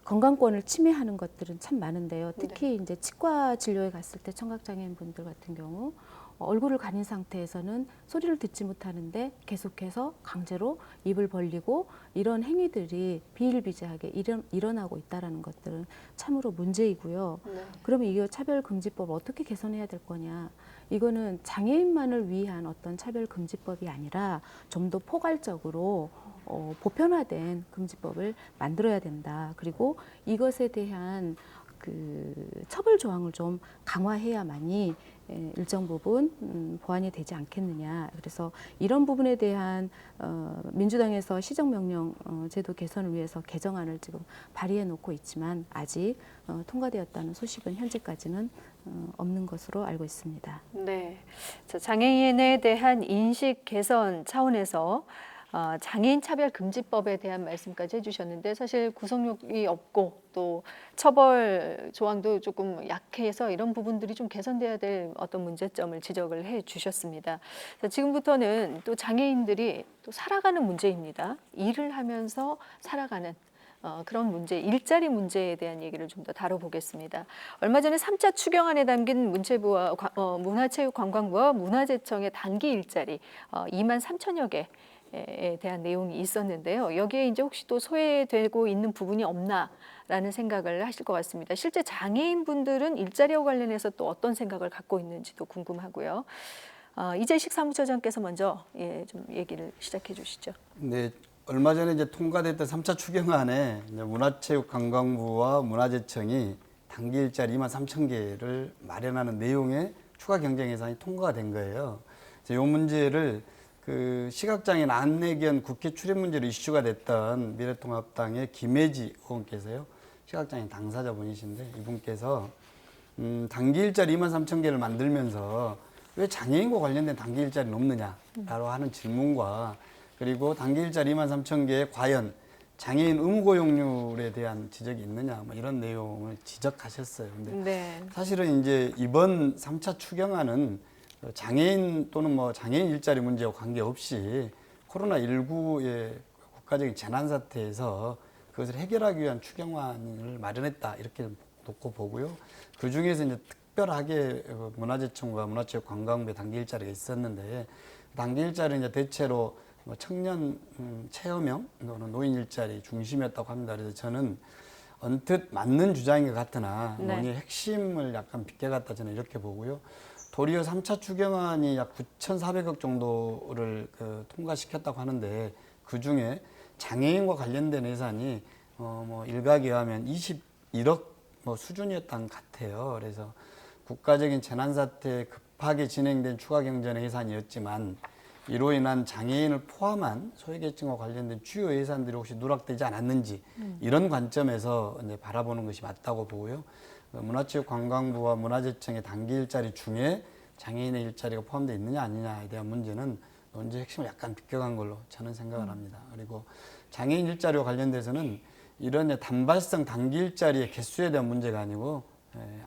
건강권을 침해하는 것들은 참 많은데요. 특히 이제 치과 진료에 갔을 때 청각장애인 분들 같은 경우 얼굴을 가린 상태에서는 소리를 듣지 못하는데 계속해서 강제로 입을 벌리고 이런 행위들이 비일비재하게 일어나고 있다는 것들은 참으로 문제이고요. 네. 그러면 이 차별금지법 어떻게 개선해야 될 거냐? 이거는 장애인만을 위한 어떤 차별금지법이 아니라 좀 더 포괄적으로 보편화된 금지법을 만들어야 된다. 그리고 이것에 대한 그 처벌 조항을 좀 강화해야만이 일정 부분 보완이 되지 않겠느냐. 그래서 이런 부분에 대한 민주당에서 시정명령 제도 개선을 위해서 개정안을 지금 발의해 놓고 있지만 아직 통과되었다는 소식은 현재까지는 없는 것으로 알고 있습니다. 네. 자, 장애인에 대한 인식 개선 차원에서 장애인 차별금지법에 대한 말씀까지 해주셨는데 사실 구속력이 없고 또 처벌 조항도 조금 약해서 이런 부분들이 좀 개선돼야 될 어떤 문제점을 지적을 해주셨습니다. 자, 지금부터는 또 장애인들이 또 살아가는 문제입니다. 일을 하면서 살아가는 그런 문제, 일자리 문제에 대한 얘기를 좀 더 다뤄보겠습니다. 얼마 전에 3차 추경안에 담긴 문체부와 문화체육관광부와 문화재청의 단기 일자리 2만 3천여 개에 대한 내용이 있었는데요. 여기에 이제 혹시 또 소외되고 있는 부분이 없나라는 생각을 하실 것 같습니다. 실제 장애인 분들은 일자리와 관련해서 또 어떤 생각을 갖고 있는지도 궁금하고요. 이재식 사무처장께서 먼저 좀 얘기를 시작해 주시죠. 네, 얼마 전에 이제 통과됐던 3차 추경안에 이제 문화체육관광부와 문화재청이 단기 일자리 2만 3천 개를 마련하는 내용의 추가 경정 예산이 통과가 된 거예요. 이 문제를 그 시각장애인 안내견 국회 출입 문제로 이슈가 됐던 미래통합당의 김혜지 의원께서요, 시각장애인 당사자분이신데 이분께서 단기 일자리 2만 3천 개를 만들면서 왜 장애인과 관련된 단기 일자리는 없느냐라고 하는 질문과 그리고 단기 일자리 2만 3천 개에 과연 장애인 의무 고용률에 대한 지적이 있느냐 이런 내용을 지적하셨어요. 근데 네. 사실은 이제 이번 3차 추경안은 장애인 또는 장애인 일자리 문제와 관계없이 코로나19의 국가적인 재난 사태에서 그것을 해결하기 위한 추경안을 마련했다 이렇게 놓고 보고요. 그 중에서 이제 특별하게 문화재청과 문화체육관광부의 단기 일자리가 있었는데 단기 일자리는 이제 대체로 청년 체험형 또는 노인 일자리 중심이었다고 합니다. 그래서 저는 언뜻 맞는 주장인 것 같으나 네. 논의의 핵심을 약간 빗겨갔다 저는 이렇게 보고요. 도리어 3차 추경안이 약 9,400억 정도를 통과시켰다고 하는데 그 중에 장애인과 관련된 예산이 일각에 의하면 21억 수준이었던 것 같아요. 그래서 국가적인 재난사태에 급하게 진행된 추가 경정 예산이었지만 이로 인한 장애인을 포함한 소외계층과 관련된 주요 예산들이 혹시 누락되지 않았는지 이런 관점에서 이제 바라보는 것이 맞다고 보고요. 문화체육관광부와 문화재청의 단기 일자리 중에 장애인의 일자리가 포함되어 있느냐 아니냐에 대한 문제는 논제의 핵심을 약간 비껴간 걸로 저는 생각을 합니다. 그리고 장애인 일자리와 관련돼서는 이런 단발성 단기 일자리의 개수에 대한 문제가 아니고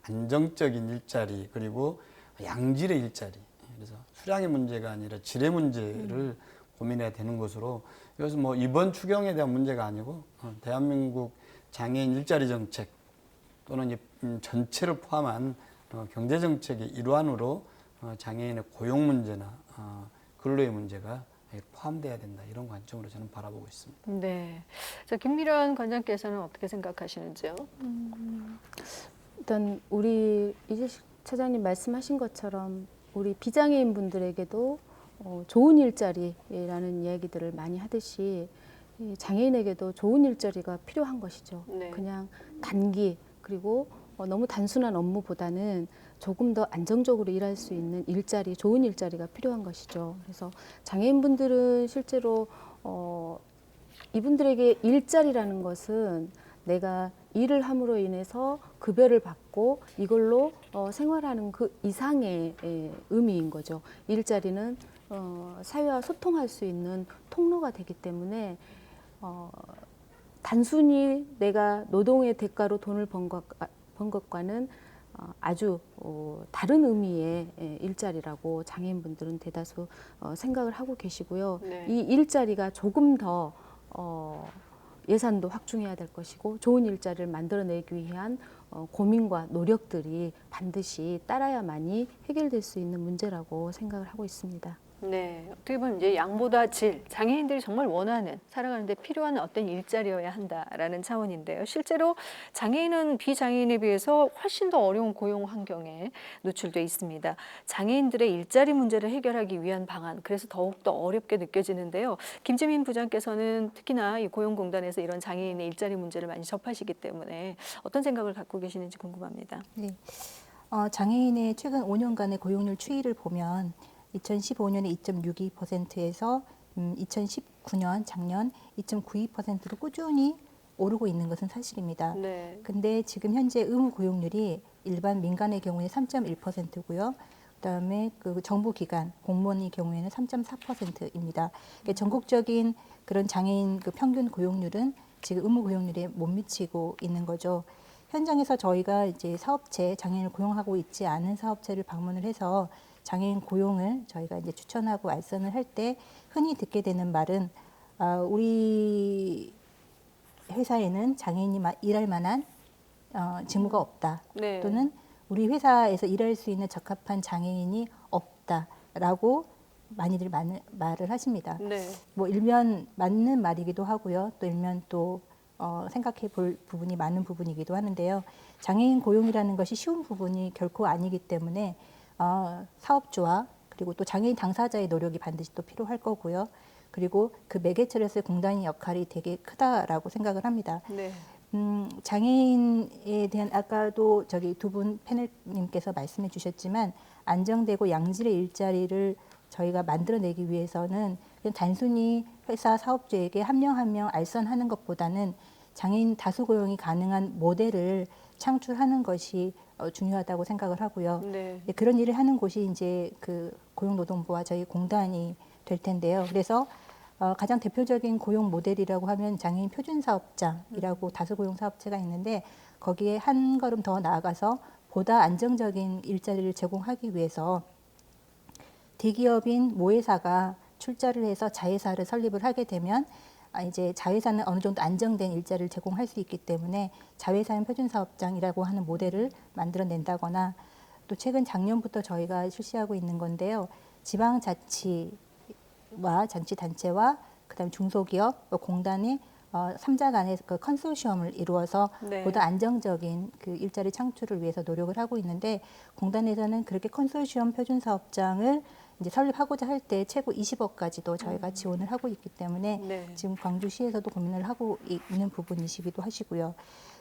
안정적인 일자리 그리고 양질의 일자리, 그래서 수량의 문제가 아니라 질의 문제를 고민해야 되는 것으로, 이것은 이번 추경에 대한 문제가 아니고 대한민국 장애인 일자리 정책 또는 전체를 포함한 경제 정책의 일환으로 장애인의 고용 문제나 근로의 문제가 포함돼야 된다, 이런 관점으로 저는 바라보고 있습니다. 네. 자, 김미련 관장께서는 어떻게 생각하시는지요? 일단 우리 이재식 차장님 말씀하신 것처럼 우리 비장애인 분들에게도 좋은 일자리라는 이야기들을 많이 하듯이 장애인에게도 좋은 일자리가 필요한 것이죠. 네. 그냥 단기 그리고 너무 단순한 업무보다는 조금 더 안정적으로 일할 수 있는 일자리, 좋은 일자리가 필요한 것이죠. 그래서 장애인분들은 실제로 이분들에게 일자리라는 것은 내가 일을 함으로 인해서 급여를 받고 이걸로 생활하는 그 이상의 의미인 거죠. 일자리는 사회와 소통할 수 있는 통로가 되기 때문에 단순히 내가 노동의 대가로 돈을 번 것과는 아주 다른 의미의 일자리라고 장애인분들은 대다수 생각을 하고 계시고요. 네. 이 일자리가 조금 더 예산도 확충해야 될 것이고 좋은 일자리를 만들어내기 위한 고민과 노력들이 반드시 따라야만이 해결될 수 있는 문제라고 생각을 하고 있습니다. 네, 어떻게 보면 이제 양보다 질, 장애인들이 정말 원하는, 살아가는데 필요한 어떤 일자리여야 한다라는 차원인데요. 실제로 장애인은 비장애인에 비해서 훨씬 더 어려운 고용 환경에 노출돼 있습니다. 장애인들의 일자리 문제를 해결하기 위한 방안, 그래서 더욱더 어렵게 느껴지는데요. 김재민 부장께서는 특히나 이 고용공단에서 이런 장애인의 일자리 문제를 많이 접하시기 때문에 어떤 생각을 갖고 계시는지 궁금합니다. 네. 장애인의 최근 5년간의 고용률 추이를 보면 2015년에 2.62%에서 2019년 작년 2.92%로 꾸준히 오르고 있는 것은 사실입니다. 네. 근데 지금 현재 의무 고용률이 일반 민간의 경우에 3.1%고요. 그다음에 그 정부 기관 공무원의 경우에는 3.4%입니다. 그러니까 전국적인 그런 장애인 그 평균 고용률은 지금 의무 고용률에 못 미치고 있는 거죠. 현장에서 저희가 이제 사업체 장애인을 고용하고 있지 않은 사업체를 방문을 해서 장애인 고용을 저희가 이제 추천하고 알선을 할 때 흔히 듣게 되는 말은 우리 회사에는 장애인이 일할 만한 직무가 없다. 네. 또는 우리 회사에서 일할 수 있는 적합한 장애인이 없다라고 많이들 말을 하십니다. 네. 뭐 일면 맞는 말이기도 하고요. 또 일면 또 생각해 볼 부분이 많은 부분이기도 하는데요. 장애인 고용이라는 것이 쉬운 부분이 결코 아니기 때문에 사업주와 그리고 또 장애인 당사자의 노력이 반드시 또 필요할 거고요. 그리고 그 매개체로서의 공단의 역할이 되게 크다라고 생각을 합니다. 네. 장애인에 대한 아까도 저기 두 분 패널님께서 말씀해 주셨지만 안정되고 양질의 일자리를 저희가 만들어내기 위해서는 그냥 단순히 회사 사업주에게 한 명 한 명 알선하는 것보다는 장애인 다수 고용이 가능한 모델을 창출하는 것이 중요하다고 생각을 하고요. 네. 그런 일을 하는 곳이 이제 그 고용노동부와 저희 공단이 될 텐데요. 그래서 가장 대표적인 고용 모델이라고 하면 장애인 표준사업장이라고 다수고용 사업체가 있는데 거기에 한 걸음 더 나아가서 보다 안정적인 일자리를 제공하기 위해서 대기업인 모회사가 출자를 해서 자회사를 설립을 하게 되면 이제 자회사는 어느 정도 안정된 일자리를 제공할 수 있기 때문에 자회사형 표준사업장이라고 하는 모델을 만들어낸다거나 또 최근 작년부터 저희가 실시하고 있는 건데요. 지방자치와 자치단체와 그다음에 중소기업, 공단이 3자 간의 그 컨소시엄을 이루어서 네. 보다 안정적인 그 일자리 창출을 위해서 노력을 하고 있는데 공단에서는 그렇게 컨소시엄 표준사업장을 이제 설립하고자 할 때 최고 20억까지도 저희가 지원을 하고 있기 때문에 네. 지금 광주시에서도 고민을 하고 있는 부분이시기도 하시고요.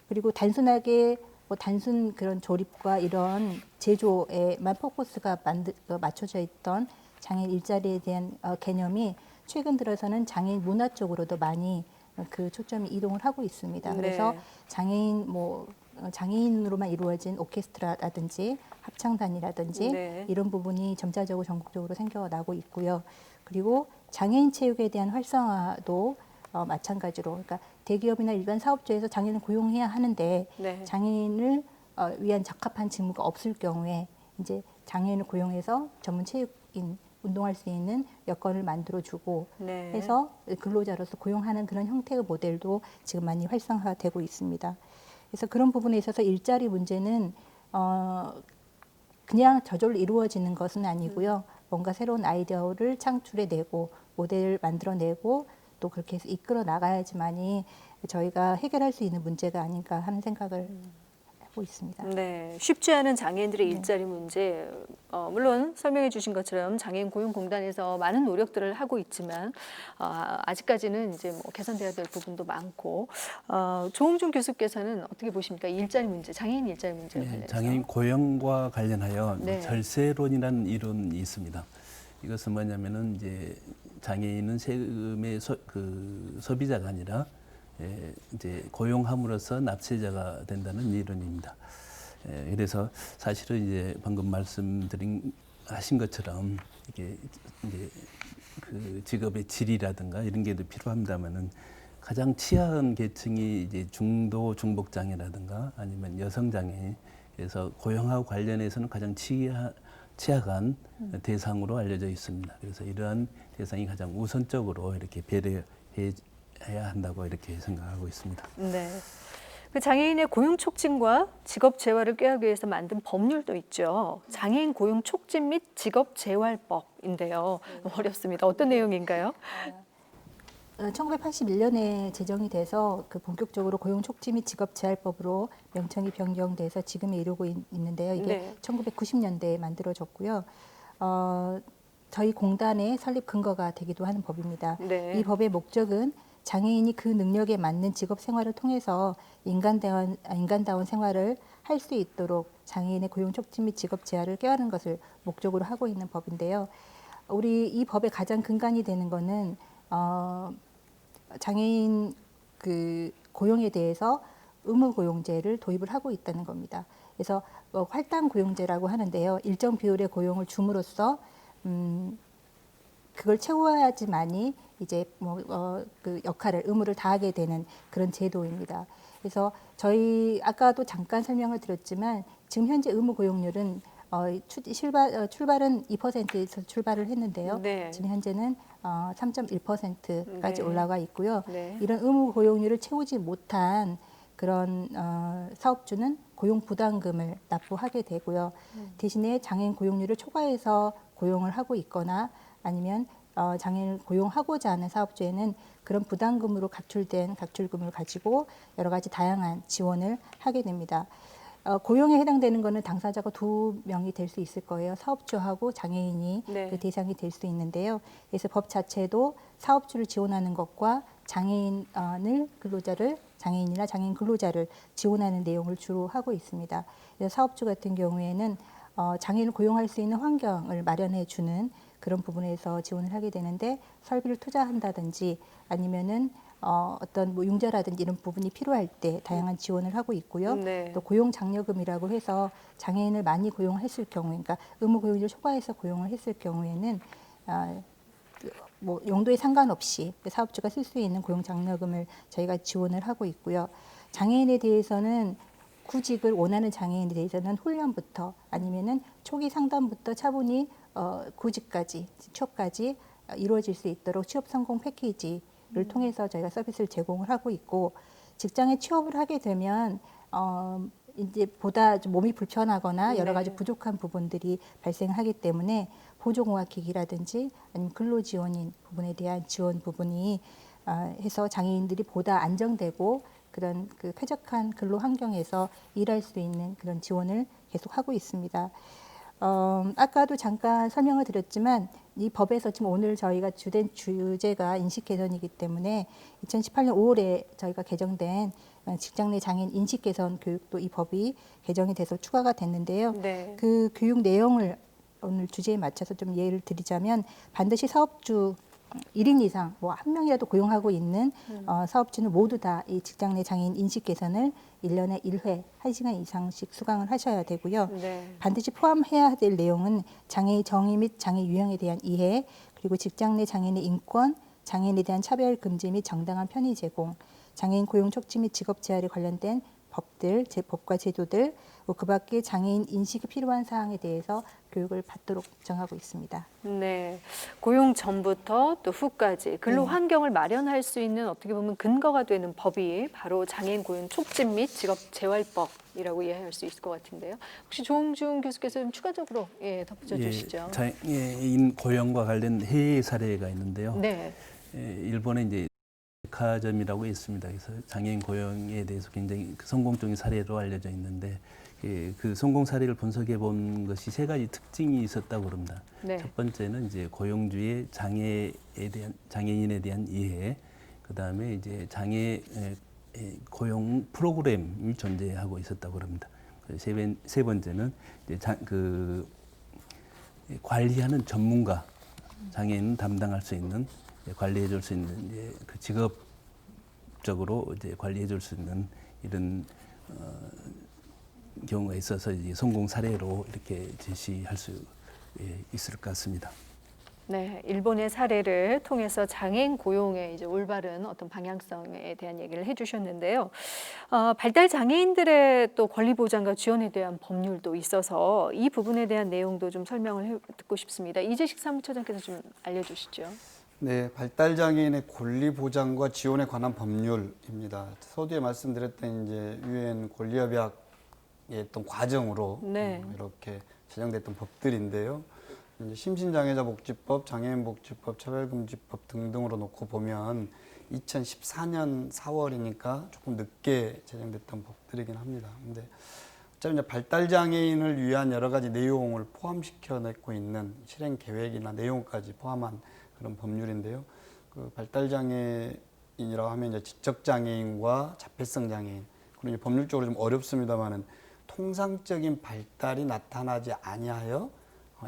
그리고 단순하게 뭐 단순 그런 조립과 이런 제조에만 포커스가 맞춰져 있던 장애인 일자리에 대한 개념이 최근 들어서는 장애인 문화 쪽으로도 많이 그 초점이 이동을 하고 있습니다. 그래서 네. 장애인으로만 이루어진 오케스트라라든지 합창단이라든지 네. 이런 부분이 점차적으로 전국적으로 생겨나고 있고요. 그리고 장애인 체육에 대한 활성화도 마찬가지로 그러니까 대기업이나 일반 사업주에서 장애인을 고용해야 하는데 네. 장애인을 위한 적합한 직무가 없을 경우에 이제 장애인을 고용해서 전문 체육인 운동할 수 있는 여건을 만들어주고 네. 해서 근로자로서 고용하는 그런 형태의 모델도 지금 많이 활성화되고 있습니다. 그래서 그런 부분에 있어서 일자리 문제는 그냥 저절로 이루어지는 것은 아니고요. 뭔가 새로운 아이디어를 창출해내고 모델을 만들어내고 또 그렇게 해서 이끌어 나가야지만이 저희가 해결할 수 있는 문제가 아닌가 하는 생각을 하고 있습니다. 네, 쉽지 않은 장애인들의 일자리 문제, 물론 설명해 주신 것처럼 장애인 고용공단에서 많은 노력들을 하고 있지만 아직까지는 이제 뭐 개선돼야 될 부분도 많고 조홍준 교수께서는 어떻게 보십니까? 일자리 문제, 장애인 일자리 문제에 관련해서. 장애인 고용과 관련하여 네. 절세론이라는 이론이 있습니다. 이것은 뭐냐면은 이제 장애인은 세금의 소비자가 아니라 이제 고용함으로써 납세자가 된다는 이론입니다. 그래서 사실은 이제 방금 하신 것처럼 이게 이제 그 직업의 질이라든가 이런 게 필요합니다만은 가장 취약한 계층이 이제 중도 중복 장애라든가 아니면 여성 장애, 그래서 고용하고 관련해서는 가장 취약한 대상으로 알려져 있습니다. 그래서 이러한 대상이 가장 우선적으로 이렇게 배려해야 한다고 이렇게 생각하고 있습니다. 네. 그 장애인의 고용 촉진과 직업 재활을 꾀하기 위해서 만든 법률도 있죠. 장애인 고용 촉진 및 직업 재활법인데요. 어렵습니다. 어떤 내용인가요? 1981년에 제정이 돼서 그 본격적으로 고용 촉진 및 직업 재활법으로 명칭이 변경돼서 지금에 이르고 있는데요. 이게 네. 1990년대에 만들어졌고요. 저희 공단의 설립 근거가 되기도 하는 법입니다. 네. 이 법의 목적은 장애인이 그 능력에 맞는 직업 생활을 통해서 인간다운 생활을 할 수 있도록 장애인의 고용 촉진 및 직업 재활을 꾀하는 것을 목적으로 하고 있는 법인데요. 우리 이 법의 가장 근간이 되는 거는 장애인 그 고용에 대해서 의무 고용제를 도입을 하고 있다는 겁니다. 그래서 할당 고용제라고 하는데요. 일정 비율의 고용을 줌으로써 그걸 채워야지만이 이제 그 역할을 의무를 다하게 되는 그런 제도입니다. 그래서 저희 아까도 잠깐 설명을 드렸지만 지금 현재 의무 고용률은 출발은 2%에서 출발을 했는데요. 네. 지금 현재는 3.1%까지 네. 올라가 있고요. 네. 이런 의무 고용률을 채우지 못한 그런 사업주는 고용 부담금을 납부하게 되고요. 대신에 장애인 고용률을 초과해서 고용을 하고 있거나 아니면 장애인을 고용하고자 하는 사업주에는 그런 부담금으로 각출된 각출금을 가지고 여러 가지 다양한 지원을 하게 됩니다. 고용에 해당되는 것은 당사자가 2명이 될 수 있을 거예요. 사업주하고 장애인이 네. 그 대상이 될 수 있는데요. 그래서 법 자체도 사업주를 지원하는 것과 장애인이나 장애인 근로자를 지원하는 내용을 주로 하고 있습니다. 그래서 사업주 같은 경우에는 장애인을 고용할 수 있는 환경을 마련해 주는 그런 부분에서 지원을 하게 되는데 설비를 투자한다든지 아니면은 어떤 뭐 융자라든지 이런 부분이 필요할 때 다양한 지원을 하고 있고요. 네. 또 고용 장려금이라고 해서 장애인을 많이 고용했을 경우에, 그러니까 의무 고용률을 초과해서 고용을 했을 경우에는 뭐 용도에 상관없이 사업주가 쓸 수 있는 고용 장려금을 저희가 지원을 하고 있고요. 장애인에 대해서는 구직을 원하는 장애인에 대해서는 훈련부터 아니면은 초기 상담부터 차분히 구직까지, 취업까지 이루어질 수 있도록 취업 성공 패키지를 통해서 저희가 서비스를 제공을 하고 있고, 직장에 취업을 하게 되면 이제 보다 좀 몸이 불편하거나 여러 가지 네. 부족한 부분들이 발생하기 때문에 보조공학기기라든지 아니면 근로지원인 부분에 대한 지원 부분이 해서 장애인들이 보다 안정되고 그런 그 쾌적한 근로 환경에서 일할 수 있는 그런 지원을 계속 하고 있습니다. 아까도 잠깐 설명을 드렸지만 이 법에서 지금 오늘 저희가 주된 주제가 인식 개선이기 때문에 2018년 5월에 저희가 개정된 직장 내 장애인 인식 개선 교육도 이 법이 개정이 돼서 추가가 됐는데요. 네. 그 교육 내용을 오늘 주제에 맞춰서 좀 예를 드리자면 반드시 사업주 1인 이상 뭐 한 명이라도 고용하고 있는 사업주는 모두 다 이 직장 내 장애인 인식 개선을 1년에 1회 1시간 이상씩 수강을 하셔야 되고요. 네. 반드시 포함해야 될 내용은 장애의 정의 및 장애 유형에 대한 이해, 그리고 직장 내 장애인의 인권, 장애인에 대한 차별 금지 및 정당한 편의 제공, 장애인 고용 촉진 및 직업 재활에 관련된 법과 제도들, 그 밖에 장애인 인식이 필요한 사항에 대해서 교육을 받도록 정하고 있습니다. 네. 고용 전부터 또 후까지 근로 환경을 마련할 수 있는 어떻게 보면 근거가 되는 법이 바로 장애인 고용 촉진 및 직업 재활법이라고 이해할 수 있을 것 같은데요. 혹시 조홍준 교수께서 좀 추가적으로 덧붙여 주시죠. 장애인 고용과 관련 해외 사례가 있는데요. 네. 일본에 이제 백화점이라고 있습니다. 그래서 장애인 고용에 대해서 굉장히 성공적인 사례로 알려져 있는데 그 성공 사례를 분석해 본 것이 3가지 특징이 있었다고 그럽니다. 네. 첫 번째는 이제 고용주의 장애인에 대한 이해, 그 다음에 이제 고용 프로그램이 존재하고 있었다고 그럽니다. 세 번째는 이제 관리하는 전문가, 장애인은 담당할 수 있는 관리해 줄 수 있는 이제 그 직업 적극적으로 이제 관리해 줄 수 있는 이런 경우가 있어서 이제 성공 사례로 이렇게 제시할 수 있을 것 같습니다. 네, 일본의 사례를 통해서 장애인 고용의 이제 올바른 어떤 방향성에 대한 얘기를 해주셨는데요. 발달 장애인들의 또 권리 보장과 지원에 대한 법률도 있어서 이 부분에 대한 내용도 좀 설명을 듣고 싶습니다. 이재식 사무처장께서 좀 알려주시죠. 네, 발달장애인의 권리 보장과 지원에 관한 법률입니다. 서두에 말씀드렸던 이제 유엔 권리협약의 어떤 과정으로 네. 이렇게 제정됐던 법들인데요. 이제 심신장애자 복지법, 장애인 복지법, 차별금지법 등등으로 놓고 보면 2014년 4월이니까 조금 늦게 제정됐던 법들이긴 합니다. 근데 어차피 이제 발달장애인을 위한 여러 가지 내용을 포함시켜 내고 있는 실행 계획이나 내용까지 포함한 그런 법률인데요. 그 발달장애인이라고 하면 이제 지적장애인과 자폐성 장애인, 그리고 이제 법률적으로 좀 어렵습니다만은 통상적인 발달이 나타나지 아니하여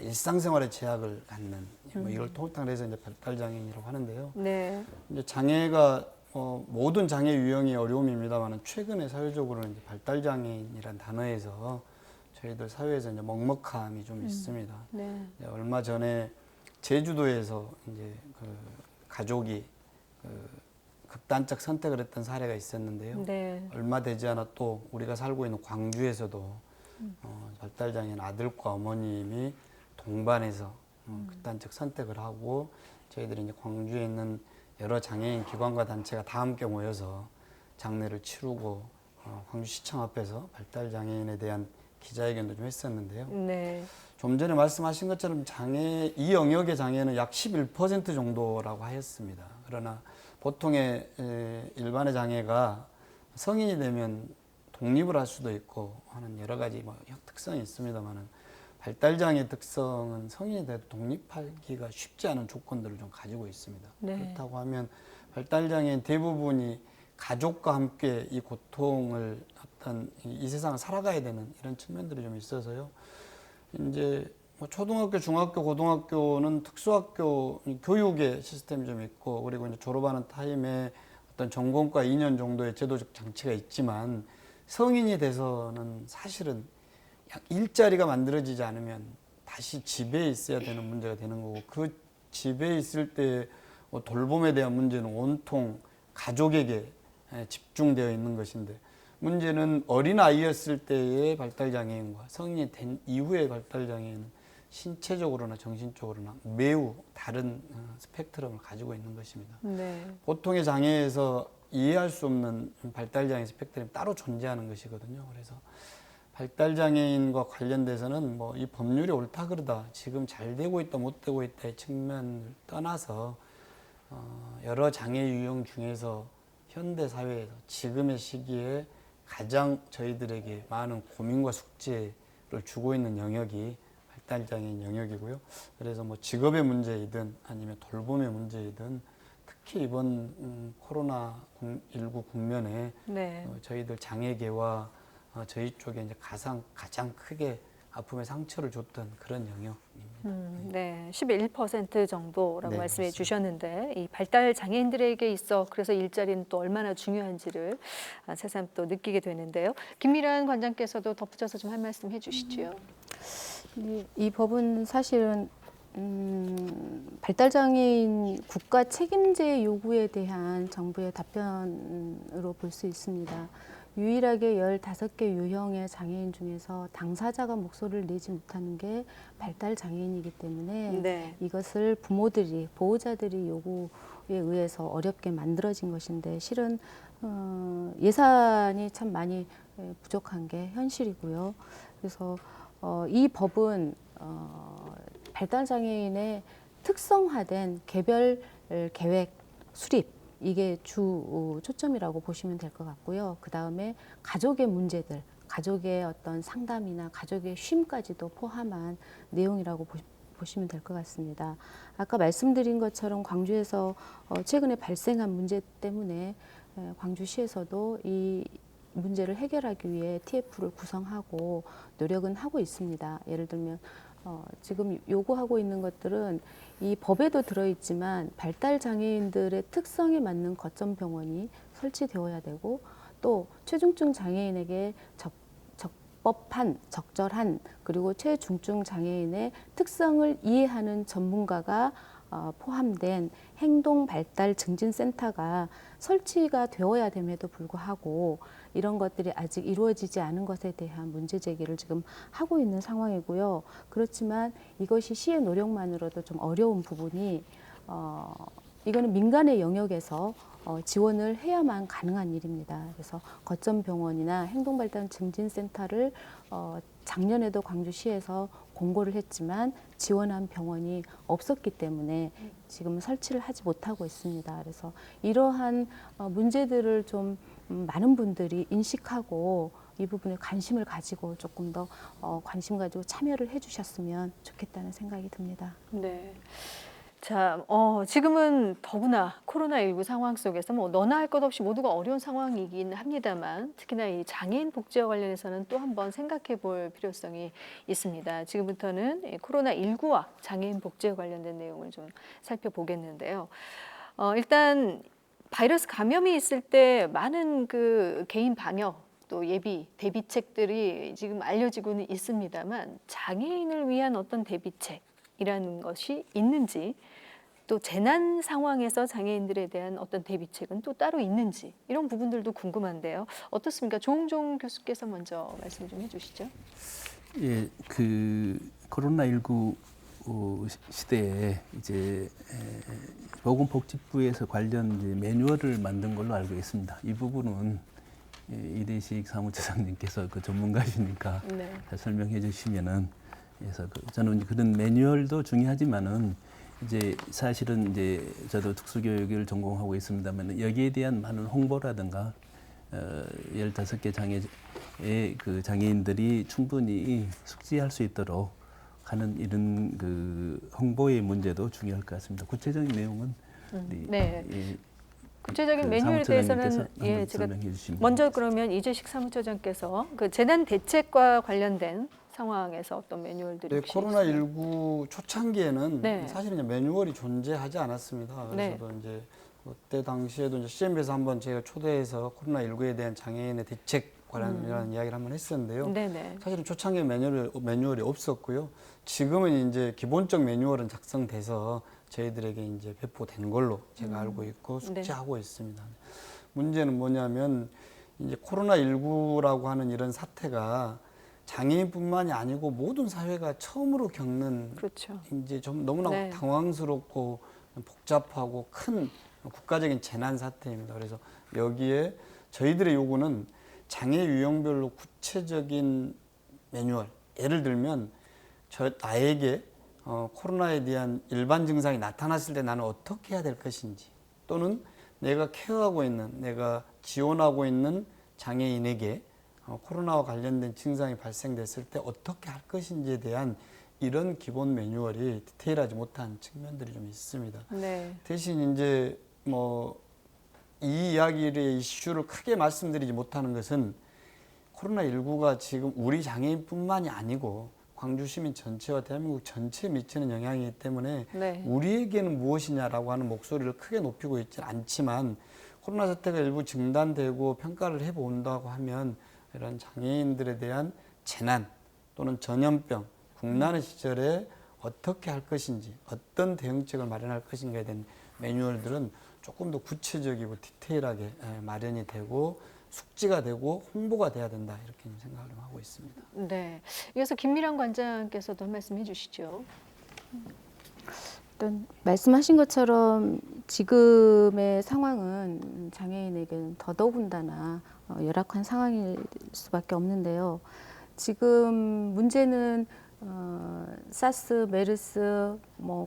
일상생활에 제약을 갖는 뭐 이걸 통칭을 해서 이제 발달장애인이라고 하는데요. 네. 이제 장애가 모든 장애 유형이 어려움입니다만은 최근에 사회적으로는 이제 발달장애인이란 단어에서 저희들 사회에서 이제 먹먹함이 좀 있습니다. 네. 얼마 전에 제주도에서 이제 그 가족이 극단적 선택을 했던 사례가 있었는데요. 네. 얼마 되지 않아 또 우리가 살고 있는 광주에서도 발달장애인 아들과 어머님이 동반해서 극단적 선택을 하고 저희들이 이제 광주에 있는 여러 장애인 기관과 단체가 다 함께 모여서 장례를 치르고 광주시청 앞에서 발달장애인에 대한 기자회견도 좀 했었는데요. 네. 좀 전에 말씀하신 것처럼 이 영역의 장애는 약 11% 정도라고 하였습니다. 그러나 보통의 일반의 장애가 성인이 되면 독립을 할 수도 있고 하는 여러 가지 특성이 있습니다만은 발달장애 특성은 성인이 돼도 독립하기가 쉽지 않은 조건들을 좀 가지고 있습니다. 네. 그렇다고 하면 발달장애인 대부분이 가족과 함께 이 고통을 이 세상을 살아가야 되는 이런 측면들이 좀 있어서요. 이제 초등학교, 중학교, 고등학교는 특수학교 교육의 시스템이 좀 있고, 그리고 이제 졸업하는 타임에 어떤 전공과 2년 정도의 제도적 장치가 있지만 성인이 돼서는 사실은 일자리가 만들어지지 않으면 다시 집에 있어야 되는 문제가 되는 거고, 그 집에 있을 때 돌봄에 대한 문제는 온통 가족에게 집중되어 있는 것인데, 문제는 어린아이였을 때의 발달장애인과 성인이 된 이후의 발달장애인은 신체적으로나 정신적으로나 매우 다른 스펙트럼을 가지고 있는 것입니다. 네. 보통의 장애에서 이해할 수 없는 발달장애 스펙트럼이 따로 존재하는 것이거든요. 그래서 발달장애인과 관련돼서는 이 법률이 옳다 그르다, 지금 잘 되고 있다 못 되고 있다의 측면을 떠나서 여러 장애 유형 중에서 현대 사회에서 지금의 시기에 가장 저희들에게 많은 고민과 숙제를 주고 있는 영역이 발달장애인 영역이고요. 그래서 직업의 문제이든 아니면 돌봄의 문제이든 특히 이번 코로나19 국면에 네. 저희들 장애계와 저희 쪽에 이제 가장 크게 아픔의 상처를 줬던 그런 영역입니다. 네, 11% 정도라고 네, 말씀해 그렇습니다. 주셨는데 이 발달 장애인들에게 있어 그래서 일자리는 또 얼마나 중요한지를 새삼 또 느끼게 되는데요. 김미란 관장께서도 덧붙여서 좀 한 말씀 해주시죠. 이 법은 사실은 발달장애인 국가 책임제 요구에 대한 정부의 답변으로 볼 수 있습니다. 유일하게 15개 유형의 장애인 중에서 당사자가 목소리를 내지 못하는 게 발달장애인이기 때문에 네. 이것을 부모들이, 보호자들이 요구에 의해서 어렵게 만들어진 것인데 실은 예산이 참 많이 부족한 게 현실이고요. 그래서 이 법은 발달장애인의 특성화된 개별 계획 수립, 이게 주 초점이라고 보시면 될 것 같고요. 그 다음에 가족의 문제들, 가족의 어떤 상담이나 가족의 쉼까지도 포함한 내용이라고 보시면 될 것 같습니다. 아까 말씀드린 것처럼 광주에서 최근에 발생한 문제 때문에 광주시에서도 이 문제를 해결하기 위해 TF를 구성하고 노력은 하고 있습니다. 예를 들면 지금 요구하고 있는 것들은 이 법에도 들어있지만 발달 장애인들의 특성에 맞는 거점 병원이 설치되어야 되고 또 최중증 장애인에게 적법한, 적절한 그리고 최중증 장애인의 특성을 이해하는 전문가가 포함된 행동 발달 증진 센터가 설치가 되어야 됨에도 불구하고 이런 것들이 아직 이루어지지 않은 것에 대한 문제 제기를 지금 하고 있는 상황이고요. 그렇지만 이것이 시의 노력만으로도 좀 어려운 부분이 이거는 민간의 영역에서 지원을 해야만 가능한 일입니다. 그래서 거점 병원이나 행동발달 증진센터를 작년에도 광주시에서 공고를 했지만 지원한 병원이 없었기 때문에 지금 설치를 하지 못하고 있습니다. 그래서 이러한 문제들을 좀 많은 분들이 인식하고 이 부분에 관심을 가지고 조금 더 관심 가지고 참여를 해주셨으면 좋겠다는 생각이 듭니다. 네. 자, 지금은 더구나 코로나19 상황 속에서 뭐 너나 할 것 없이 모두가 어려운 상황이긴 합니다만 특히나 이 장애인 복지와 관련해서는 또 한번 생각해 볼 필요성이 있습니다. 지금부터는 이 코로나19와 장애인 복지에 관련된 내용을 좀 살펴보겠는데요. 일단 바이러스 감염이 있을 때 많은 그 개인 방역 또 예비 대비책들이 지금 알려지고는 있습니다만 장애인을 위한 어떤 대비책이라는 것이 있는지 또 재난 상황에서 장애인들에 대한 어떤 대비책은 또 따로 있는지 이런 부분들도 궁금한데요. 어떻습니까? 조홍종 교수께서 먼저 말씀 좀 해주시죠. 예, 그 코로나19 시대에 이제 보건복지부에서 관련 이제 매뉴얼을 만든 걸로 알고 있습니다. 이 부분은 이대식 사무처장님께서 그 전문가시니까 네. 잘 설명해 주시면은 그래서 저는 그런 매뉴얼도 중요하지만은 이제 사실은 이제 저도 특수교육을 전공하고 있습니다만 여기에 대한 많은 홍보라든가 15개 장애의 그 장애인들이 충분히 숙지할 수 있도록 하는 이런 그 홍보의 문제도 중요할 것 같습니다. 구체적인 내용은 우리 네. 예, 구체적인 그 매뉴얼에 대해서는 사무처장님께서 예, 한번 제가 설명해 주시면 먼저 그러면 이재식 사무처장께서 그 재난 대책과 관련된 상황에서 어떤 매뉴얼들이 네, 혹시 있으면? 코로나19 초창기에는 네. 사실은 이제 매뉴얼이 존재하지 않았습니다. 네. 그래서 이제 그때 당시에도 이제 CM에서 한번 제가 초대해서 코로나19에 대한 장애인의 대책 관련이라는 이야기를 한번 했었는데요. 네네. 사실은 초창기에 매뉴얼이 없었고요. 지금은 이제 기본적 매뉴얼은 작성돼서 저희들에게 이제 배포된 걸로 제가 알고 있고 숙지하고 있습니다. 문제는 뭐냐면 이제 코로나19라고 하는 이런 사태가 장애인뿐만이 아니고 모든 사회가 처음으로 겪는 그렇죠. 이제 좀 너무나 네. 당황스럽고 복잡하고 큰 국가적인 재난 사태입니다. 그래서 여기에 저희들의 요구는 장애 유형별로 구체적인 매뉴얼. 예를 들면 나에게 코로나에 대한 일반 증상이 나타났을 때 나는 어떻게 해야 될 것인지, 또는 내가 케어하고 있는, 내가 지원하고 있는 장애인에게 코로나와 관련된 증상이 발생됐을 때 어떻게 할 것인지에 대한 이런 기본 매뉴얼이 디테일하지 못한 측면들이 좀 있습니다. 네. 대신 이제 이 이야기의 이슈를 크게 말씀드리지 못하는 것은 코로나19가 지금 우리 장애인뿐만이 아니고 광주 시민 전체와 대한민국 전체에 미치는 영향이기 때문에 네. 우리에게는 무엇이냐라고 하는 목소리를 크게 높이고 있지는 않지만 코로나 사태가 일부 중단되고 평가를 해본다고 하면 이런 장애인들에 대한 재난 또는 전염병, 국난의 시절에 어떻게 할 것인지, 어떤 대응책을 마련할 것인가에 대한 매뉴얼들은 조금 더 구체적이고 디테일하게 마련이 되고 숙지가 되고 홍보가 돼야 된다, 이렇게 생각을 하고 있습니다. 네. 이어서 김미랑 관장께서도 한 말씀 해주시죠. 일단 말씀하신 것처럼 지금의 상황은 장애인에게는 더더군다나 열악한 상황일 수밖에 없는데요. 지금 문제는 사스, 메르스,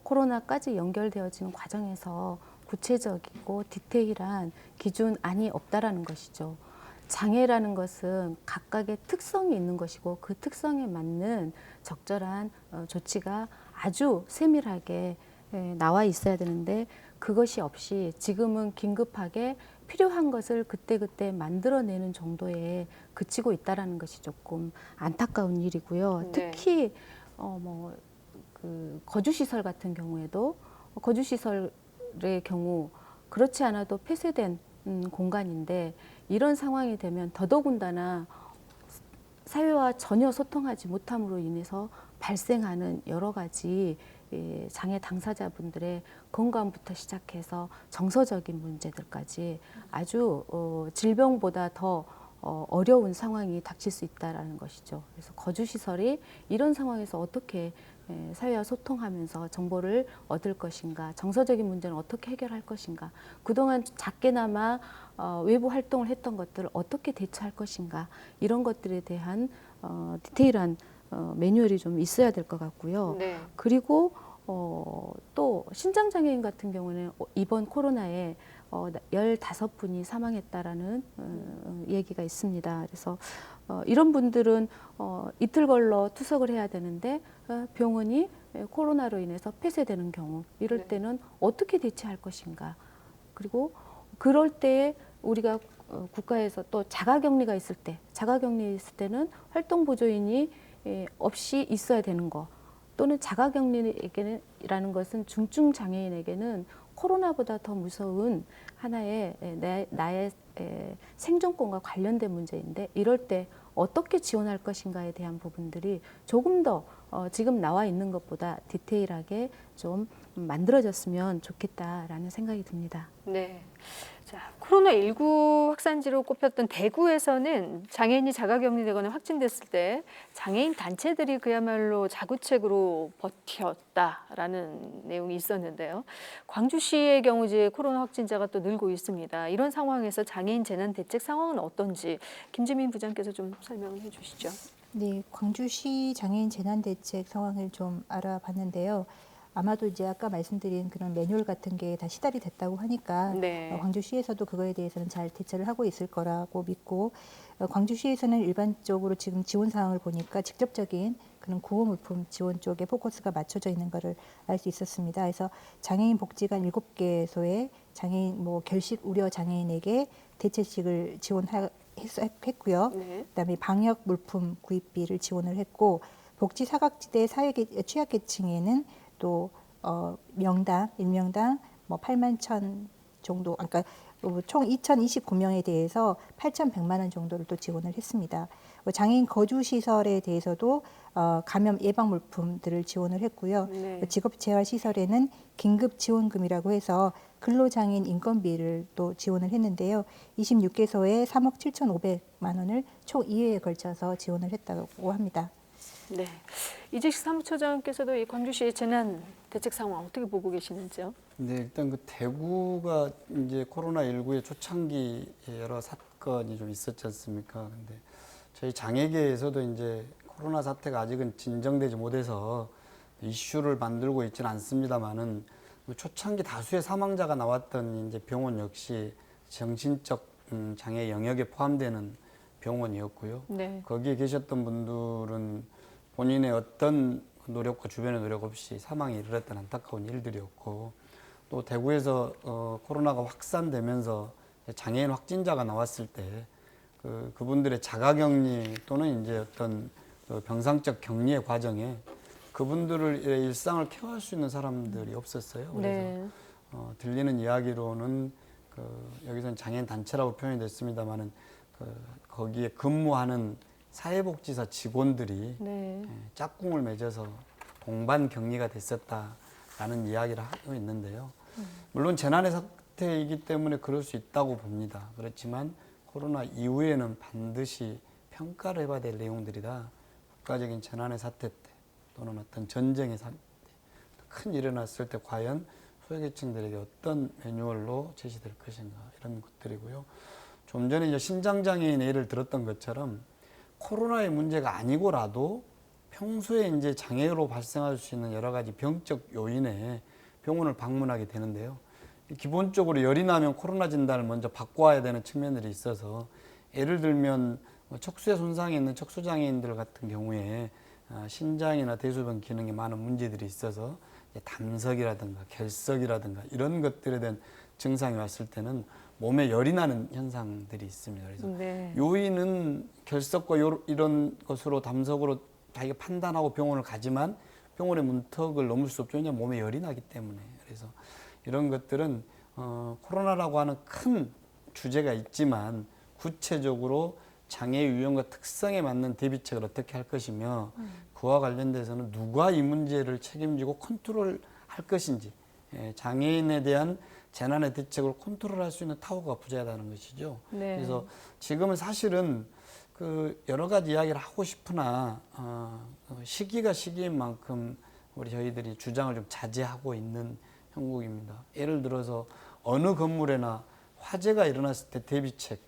코로나까지 연결되어지는 과정에서 구체적이고 디테일한 기준안이 없다라는 것이죠. 장애라는 것은 각각의 특성이 있는 것이고 그 특성에 맞는 적절한 조치가 아주 세밀하게 나와 있어야 되는데 그것이 없이 지금은 긴급하게 필요한 것을 그때그때 만들어내는 정도에 그치고 있다는 것이 조금 안타까운 일이고요. 네. 특히 그 거주시설 같은 경우에도 거주시설의 경우 그렇지 않아도 폐쇄된 공간인데 이런 상황이 되면 더더군다나 사회와 전혀 소통하지 못함으로 인해서 발생하는 여러 가지 장애 당사자분들의 건강부터 시작해서 정서적인 문제들까지 아주 질병보다 더 어려운 상황이 닥칠 수 있다라는 것이죠. 그래서 거주시설이 이런 상황에서 어떻게 사회와 소통하면서 정보를 얻을 것인가, 정서적인 문제는 어떻게 해결할 것인가, 그동안 작게나마 외부 활동을 했던 것들을 어떻게 대처할 것인가, 이런 것들에 대한 디테일한 매뉴얼이 좀 있어야 될 것 같고요. 네. 그리고 또 신장장애인 같은 경우는 이번 코로나에 15분이 사망했다라는 얘기가 있습니다. 그래서 이런 분들은 이틀 걸러 투석을 해야 되는데 병원이 코로나로 인해서 폐쇄되는 경우 이럴 네. 때는 어떻게 대처할 것인가. 그리고 그럴 때 우리가 국가에서 또 자가격리가 있을 때는 활동보조인이 없이 있어야 되는 거, 또는 자가격리라는 것은 중증 장애인에게는 코로나보다 더 무서운 하나의 나의 생존권과 관련된 문제인데 이럴 때 어떻게 지원할 것인가에 대한 부분들이 조금 더 지금 나와 있는 것보다 디테일하게 좀 만들어졌으면 좋겠다라는 생각이 듭니다. 네. 자, 코로나19 확산지로 꼽혔던 대구에서는 장애인이 자가격리되거나 확진됐을 때 장애인 단체들이 그야말로 자구책으로 버텼다라는 내용이 있었는데요. 광주시의 경우 이제 코로나 확진자가 또 늘고 있습니다. 이런 상황에서 장애인 재난 대책 상황은 어떤지 김지민 부장께서 좀 설명을 해주시죠. 네, 광주시 장애인 재난대책 상황을 좀 알아봤는데요. 아마도 이제 아까 말씀드린 그런 매뉴얼 같은 게 다 시달이 됐다고 하니까 네. 광주시에서도 그거에 대해서는 잘 대처를 하고 있을 거라고 믿고 광주시에서는 일반적으로 지금 지원 사항을 보니까 직접적인 그런 구호 물품 지원 쪽에 포커스가 맞춰져 있는 거를 알 수 있었습니다. 그래서 장애인 복지관 7개소에 장애인 결식 우려 장애인에게 대체식을 지원했고요. 네. 그다음에 방역 물품 구입비를 지원을 했고 복지 사각지대 취약계층에는 또 일명당 8만 1천 정도, 그러니까 총 2,029명에 대해서 8,100만 원 정도를 또 지원을 했습니다. 장애인 거주시설에 대해서도 감염 예방 물품들을 지원을 했고요. 네. 직업재활시설에는 긴급지원금이라고 해서 근로장애인 인건비를 또 지원을 했는데요. 26개소에 3억 7,500만 원을 총 2회에 걸쳐서 지원을 했다고 합니다. 네. 이재식 사무처장께서도 이 광주시의 재난 대책 상황 어떻게 보고 계시는지요? 네, 일단 그 대구가 이제 코로나19의 초창기 여러 사건이 좀 있었지 않습니까? 근데 저희 장애계에서도 이제 코로나 사태가 아직은 진정되지 못해서 이슈를 만들고 있지는 않습니다만은 초창기 다수의 사망자가 나왔던 이제 병원 역시 정신적 장애 영역에 포함되는 병원이었고요. 네. 거기에 계셨던 분들은 본인의 어떤 노력과 주변의 노력 없이 사망에 이르렀던 안타까운 일들이었고, 또 대구에서 코로나가 확산되면서 장애인 확진자가 나왔을 때 그분들의 자가격리 또는 이제 어떤 병상적 격리의 과정에 그분들의 일상을 케어할 수 있는 사람들이 없었어요. 그래서 네. 들리는 이야기로는 여기서는 장애인 단체라고 표현이 됐습니다만은 거기에 근무하는 사회복지사 직원들이 네. 짝꿍을 맺어서 동반 격리가 됐었다라는 이야기를 하고 있는데요. 물론 재난의 사태이기 때문에 그럴 수 있다고 봅니다. 그렇지만 코로나 이후에는 반드시 평가를 해봐야 될 내용들이다. 국가적인 재난의 사태 때 또는 어떤 전쟁의 사태, 큰 일이 났을 때 과연 소외계층들에게 어떤 매뉴얼로 제시될 것인가 이런 것들이고요. 좀 전에 이제 신장장애인 예를 들었던 것처럼 코로나의 문제가 아니고라도 평소에 이제 장애로 발생할 수 있는 여러 가지 병적 요인에 병원을 방문하게 되는데요. 기본적으로 열이 나면 코로나 진단을 먼저 받고 와야 되는 측면들이 있어서 예를 들면 척수에 손상이 있는 척수장애인들 같은 경우에 신장이나 대소변 기능에 많은 문제들이 있어서 담석이라든가 결석이라든가 이런 것들에 대한 증상이 왔을 때는 몸에 열이 나는 현상들이 있습니다. 그래서 네. 요인은 결석과 이런 것으로 담석으로 자기가 판단하고 병원을 가지만 병원의 문턱을 넘을 수 없죠. 왜냐하면 몸에 열이 나기 때문에. 그래서 이런 것들은 코로나라고 하는 큰 주제가 있지만 구체적으로 장애 유형과 특성에 맞는 대비책을 어떻게 할 것이며 그와 관련돼서는 누가 이 문제를 책임지고 컨트롤할 것인지, 장애인에 대한 재난의 대책을 컨트롤할 수 있는 타워가 부재하다는 것이죠. 네. 그래서 지금은 사실은 여러 가지 이야기를 하고 싶으나 시기가 시기인 만큼 저희들이 주장을 좀 자제하고 있는 형국입니다. 예를 들어서 어느 건물에나 화재가 일어났을 때 대비책,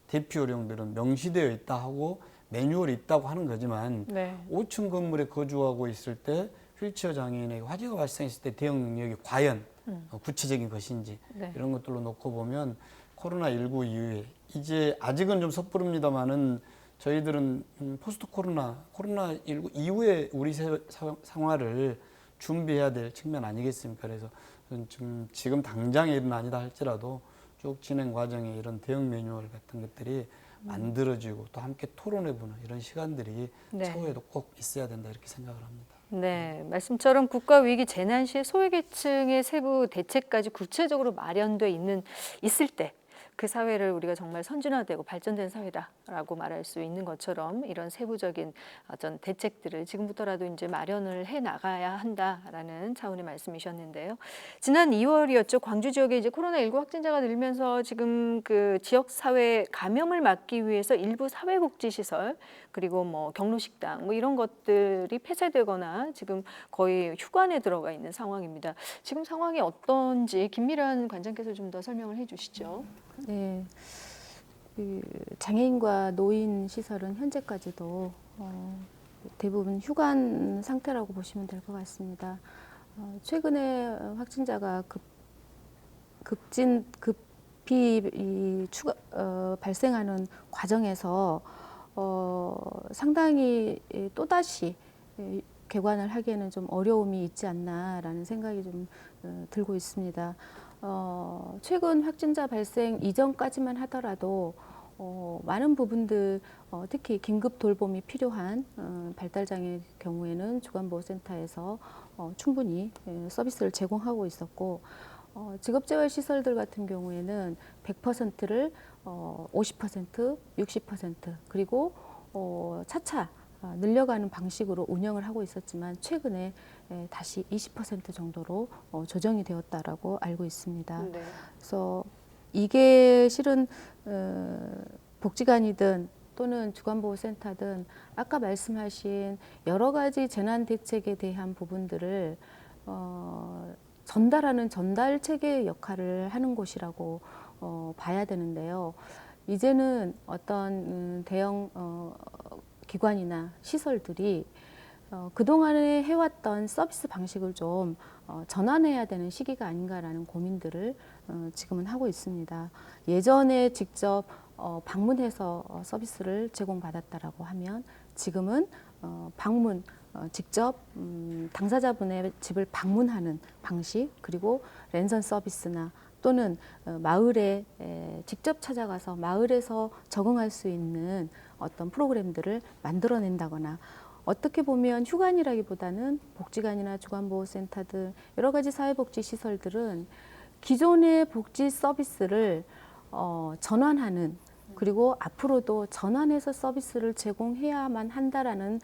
대피 요령들은 명시되어 있다 하고 매뉴얼이 있다고 하는 거지만 네. 5층 건물에 거주하고 있을 때 휠체어 장애인에게 화재가 발생했을 때 대응 능력이 과연 구체적인 것인지 네. 이런 것들로 놓고 보면 코로나19 이후에 이제 아직은 좀 섣부릅니다만은 저희들은 포스트 코로나19 이후에 우리 생활을 준비해야 될 측면 아니겠습니까? 그래서 지금 당장의 일은 아니다 할지라도 쭉 진행 과정에 이런 대응 매뉴얼 같은 것들이 만들어지고 또 함께 토론해보는 이런 시간들이 네. 차후에도 꼭 있어야 된다 이렇게 생각을 합니다. 네, 말씀처럼 국가위기 재난 시에 소외계층의 세부 대책까지 구체적으로 마련돼 있을 때 그 사회를 우리가 정말 선진화되고 발전된 사회다라고 말할 수 있는 것처럼 이런 세부적인 어떤 대책들을 지금부터라도 이제 마련을 해 나가야 한다라는 차원의 말씀이셨는데요. 지난 2월이었죠. 광주 지역에 이제 코로나19 확진자가 늘면서 지금 그 지역 사회 감염을 막기 위해서 일부 사회복지시설 그리고 뭐 경로식당 뭐 이런 것들이 폐쇄되거나 지금 거의 휴관에 들어가 있는 상황입니다. 지금 상황이 어떤지 김미란 관장께서 좀 더 설명을 해주시죠. 네, 장애인과 노인 시설은 현재까지도 대부분 휴관 상태라고 보시면 될 것 같습니다. 최근에 확진자가 급히 발생하는 과정에서 상당히 또다시 개관을 하기에는 좀 어려움이 있지 않나라는 생각이 좀 들고 있습니다. 최근 확진자 발생 이전까지만 하더라도 많은 부분들 특히 긴급 돌봄이 필요한 발달장애 경우에는 주간보호센터에서 충분히 서비스를 제공하고 있었고 직업재활시설들 같은 경우에는 100%를 50%, 60% 그리고 차차 늘려가는 방식으로 운영을 하고 있었지만 최근에 다시 20% 정도로 조정이 되었다라고 알고 있습니다. 네. 그래서 이게 실은 복지관이든 또는 주간보호센터든 아까 말씀하신 여러 가지 재난 대책에 대한 부분들을 전달하는 전달체계 역할을 하는 곳이라고 봐야 되는데요. 이제는 어떤 대형 기관이나 시설들이 그동안에 해왔던 서비스 방식을 좀 전환해야 되는 시기가 아닌가라는 고민들을 지금은 하고 있습니다. 예전에 직접 방문해서 서비스를 제공받았다라고 하면 지금은 직접 당사자분의 집을 방문하는 방식 그리고 랜선 서비스나 또는 마을에 직접 찾아가서 마을에서 적응할 수 있는 어떤 프로그램들을 만들어낸다거나 어떻게 보면 휴관이라기보다는 복지관이나 주간보호센터들 여러 가지 사회복지시설들은 기존의 복지 서비스를 전환하는 그리고 앞으로도 전환해서 서비스를 제공해야만 한다라는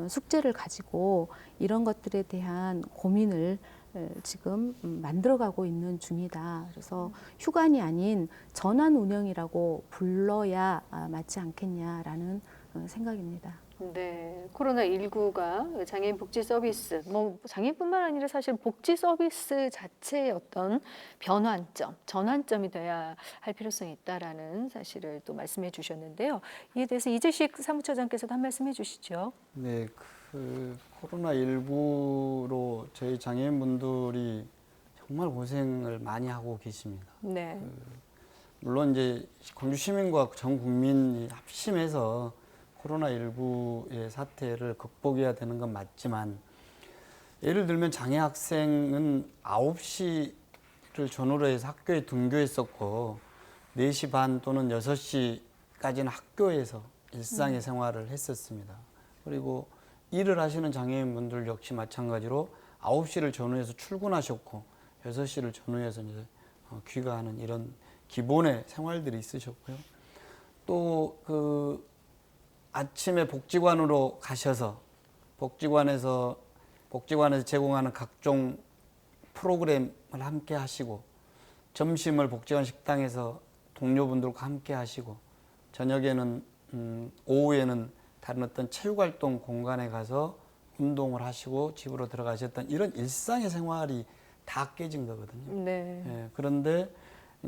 숙제를 가지고 이런 것들에 대한 고민을 지금 만들어가고 있는 중이다. 그래서 휴관이 아닌 전환 운영이라고 불러야 맞지 않겠냐라는 생각입니다. 네, 코로나19가 장애인 복지 서비스, 뭐 장애인뿐만 아니라 사실 복지 서비스 자체의 어떤 변환점, 전환점이 돼야 할 필요성이 있다라는 사실을 또 말씀해 주셨는데요. 이에 대해서 이재식 사무처장께서도 한 말씀 해주시죠. 네, 코로나19로 저희 장애인분들이 정말 고생을 많이 하고 계십니다. 네, 물론 이제 광주 시민과 전 국민이 합심해서 코로나19의 사태를 극복해야 되는 건 맞지만 예를 들면 장애 학생은 9시를 전후로 해서 학교에 등교했었고 4시 반 또는 6시까지는 학교에서 일상의 생활을 했었습니다. 그리고 일을 하시는 장애인분들 역시 마찬가지로 9시를 전후해서 출근하셨고 6시를 전후해서 이제 귀가하는 이런 기본의 생활들이 있으셨고요. 또 그 아침에 복지관으로 가셔서 복지관에서 제공하는 각종 프로그램을 함께 하시고 점심을 복지관 식당에서 동료분들과 함께 하시고 저녁에는 오후에는 다른 어떤 체육활동 공간에 가서 운동을 하시고 집으로 들어가셨던 이런 일상의 생활이 다 깨진 거거든요. 네. 예, 그런데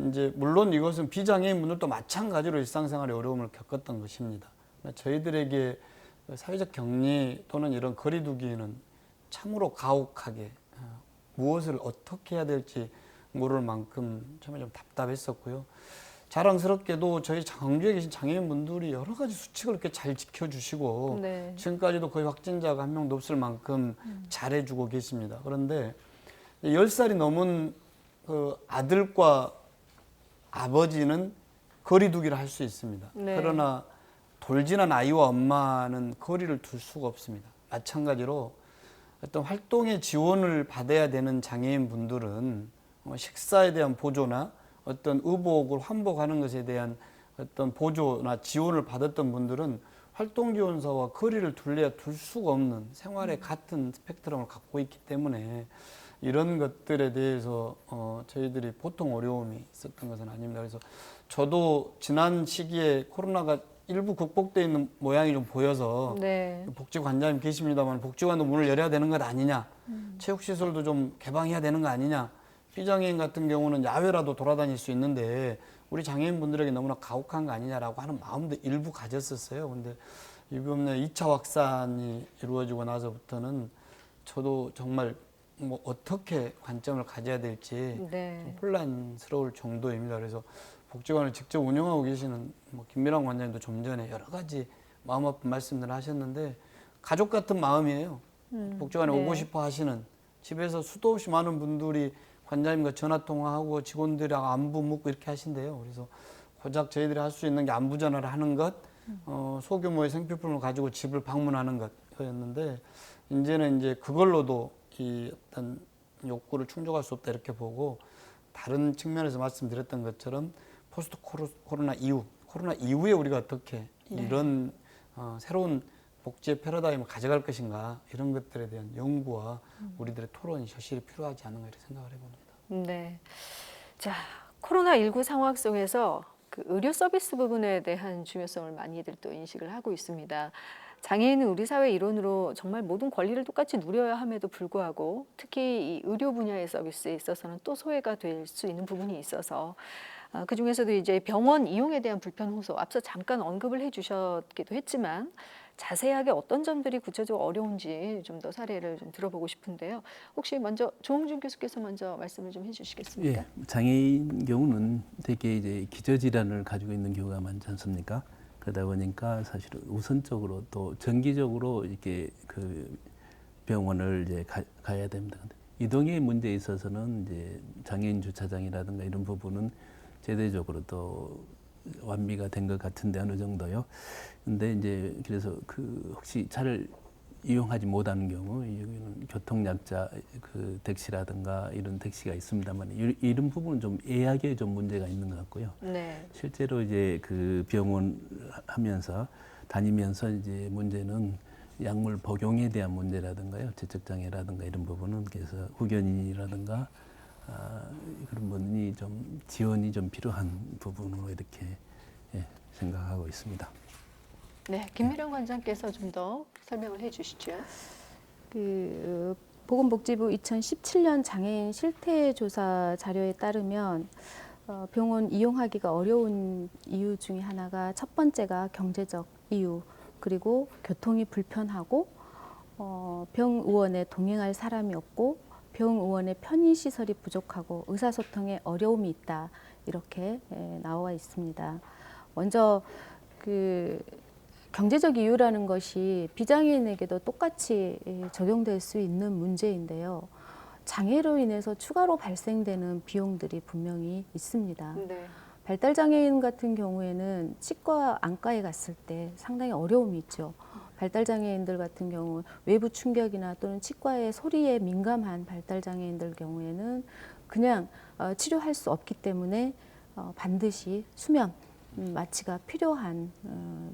이제 물론 이것은 비장애인분들도 마찬가지로 일상생활에 어려움을 겪었던 것입니다. 저희들에게 사회적 격리 또는 이런 거리두기는 참으로 가혹하게 무엇을 어떻게 해야 될지 모를 만큼 정말 좀 답답했었고요. 자랑스럽게도 저희 광주에 계신 장애인분들이 여러 가지 수칙을 이렇게 잘 지켜주시고 네. 지금까지도 거의 확진자가 한 명도 없을 만큼 잘해주고 계십니다. 그런데 10살이 넘은 그 아들과 아버지는 거리두기를 할 수 있습니다. 네. 그러나 돌진한 아이와 엄마는 거리를 둘 수가 없습니다. 마찬가지로 어떤 활동에 지원을 받아야 되는 장애인 분들은 식사에 대한 보조나 어떤 의복을 환복하는 것에 대한 어떤 보조나 지원을 받았던 분들은 활동지원사와 거리를 둘래야 둘 수가 없는 생활의 같은 스펙트럼을 갖고 있기 때문에 이런 것들에 대해서 저희들이 보통 어려움이 있었던 것은 아닙니다. 그래서 저도 지난 시기에 코로나가 일부 극복되어 있는 모양이 좀 보여서 네. 복지관장님 계십니다만 복지관도 문을 열어야 되는 것 아니냐, 체육시설도 좀 개방해야 되는 거 아니냐, 비장애인 같은 경우는 야외라도 돌아다닐 수 있는데 우리 장애인분들에게 너무나 가혹한 거 아니냐라고 하는 마음도 일부 가졌었어요. 근데 이번에 2차 확산이 이루어지고 나서부터는 저도 정말 뭐 어떻게 관점을 가져야 될지 네. 좀 혼란스러울 정도입니다. 그래서 복지관을 직접 운영하고 계시는 뭐 김미랑 관장님도 좀 전에 여러 가지 마음 아픈 말씀들을 하셨는데 가족 같은 마음이에요. 복지관에 네. 오고 싶어 하시는, 집에서 수도 없이 많은 분들이 관장님과 전화 통화하고 직원들이랑 안부 묻고 이렇게 하신대요. 그래서 고작 저희들이 할 수 있는 게 안부 전화를 하는 것, 소규모의 생필품을 가지고 집을 방문하는 것이었는데 이제는 이제 그걸로도 이 어떤 욕구를 충족할 수 없다 이렇게 보고, 다른 측면에서 말씀드렸던 것처럼 포스트 코로나 이후에 우리가 어떻게 이런 새로운 복지의 패러다임을 가져갈 것인가, 이런 것들에 대한 연구와 우리들의 토론이 절실히 필요하지 않은가 이렇게 생각을 해봅니다. 네. 자, 코로나19 상황 속에서 그 의료 서비스 부분에 대한 중요성을 많이들 또 인식을 하고 있습니다. 장애인은 우리 사회 일원으로 정말 모든 권리를 똑같이 누려야 함에도 불구하고 특히 이 의료 분야의 서비스에 있어서는 또 소외가 될 수 있는 부분이 있어서 그중에서도 이제 병원 이용에 대한 불편 호소 앞서 잠깐 언급을 해주셨기도 했지만 자세하게 어떤 점들이 구체적으로 어려운지 좀 더 사례를 좀 들어보고 싶은데요. 혹시 먼저 조홍준 교수께서 먼저 말씀을 좀 해주시겠습니까? 예, 장애인 경우는 되게 이제 기저질환을 가지고 있는 경우가 많지 않습니까? 그러다 보니까 사실 우선적으로 또 정기적으로 이렇게 그 병원을 이제 가야 됩니다. 이동의 문제에 있어서는 이제 장애인 주차장이라든가 이런 부분은 제대적으로 또 완비가 된 것 같은데 어느 정도요. 근데 이제 그래서 그 혹시 차를 이용하지 못하는 경우 여기는 교통약자 그 택시라든가 이런 택시가 있습니다만 이런 부분은 좀 예약에 좀 문제가 있는 것 같고요. 네. 실제로 이제 그 병원 하면서 다니면서 이제 문제는 약물 복용에 대한 문제라든가요, 지적장애라든가 이런 부분은 그래서 후견인이라든가 그런 부분이 좀 지원이 좀 필요한 부분으로 이렇게 생각하고 있습니다. 네, 김미령 관장께서 좀 더 설명을 해주시죠. 그 보건복지부 2017년 장애인 실태조사 자료에 따르면 병원 이용하기가 어려운 이유 중에 하나가 첫 번째가 경제적 이유, 그리고 교통이 불편하고 병의원에 동행할 사람이 없고 병의원의 편의시설이 부족하고 의사소통에 어려움이 있다, 이렇게 나와 있습니다. 먼저 그 경제적 이유라는 것이 비장애인에게도 똑같이 적용될 수 있는 문제인데요. 장애로 인해서 추가로 발생되는 비용들이 분명히 있습니다. 네. 발달장애인 같은 경우에는 치과, 안과에 갔을 때 상당히 어려움이 있죠. 발달 장애인들 같은 경우 외부 충격이나 또는 치과의 소리에 민감한 발달 장애인들 경우에는 그냥 치료할 수 없기 때문에 반드시 수면 마취가 필요한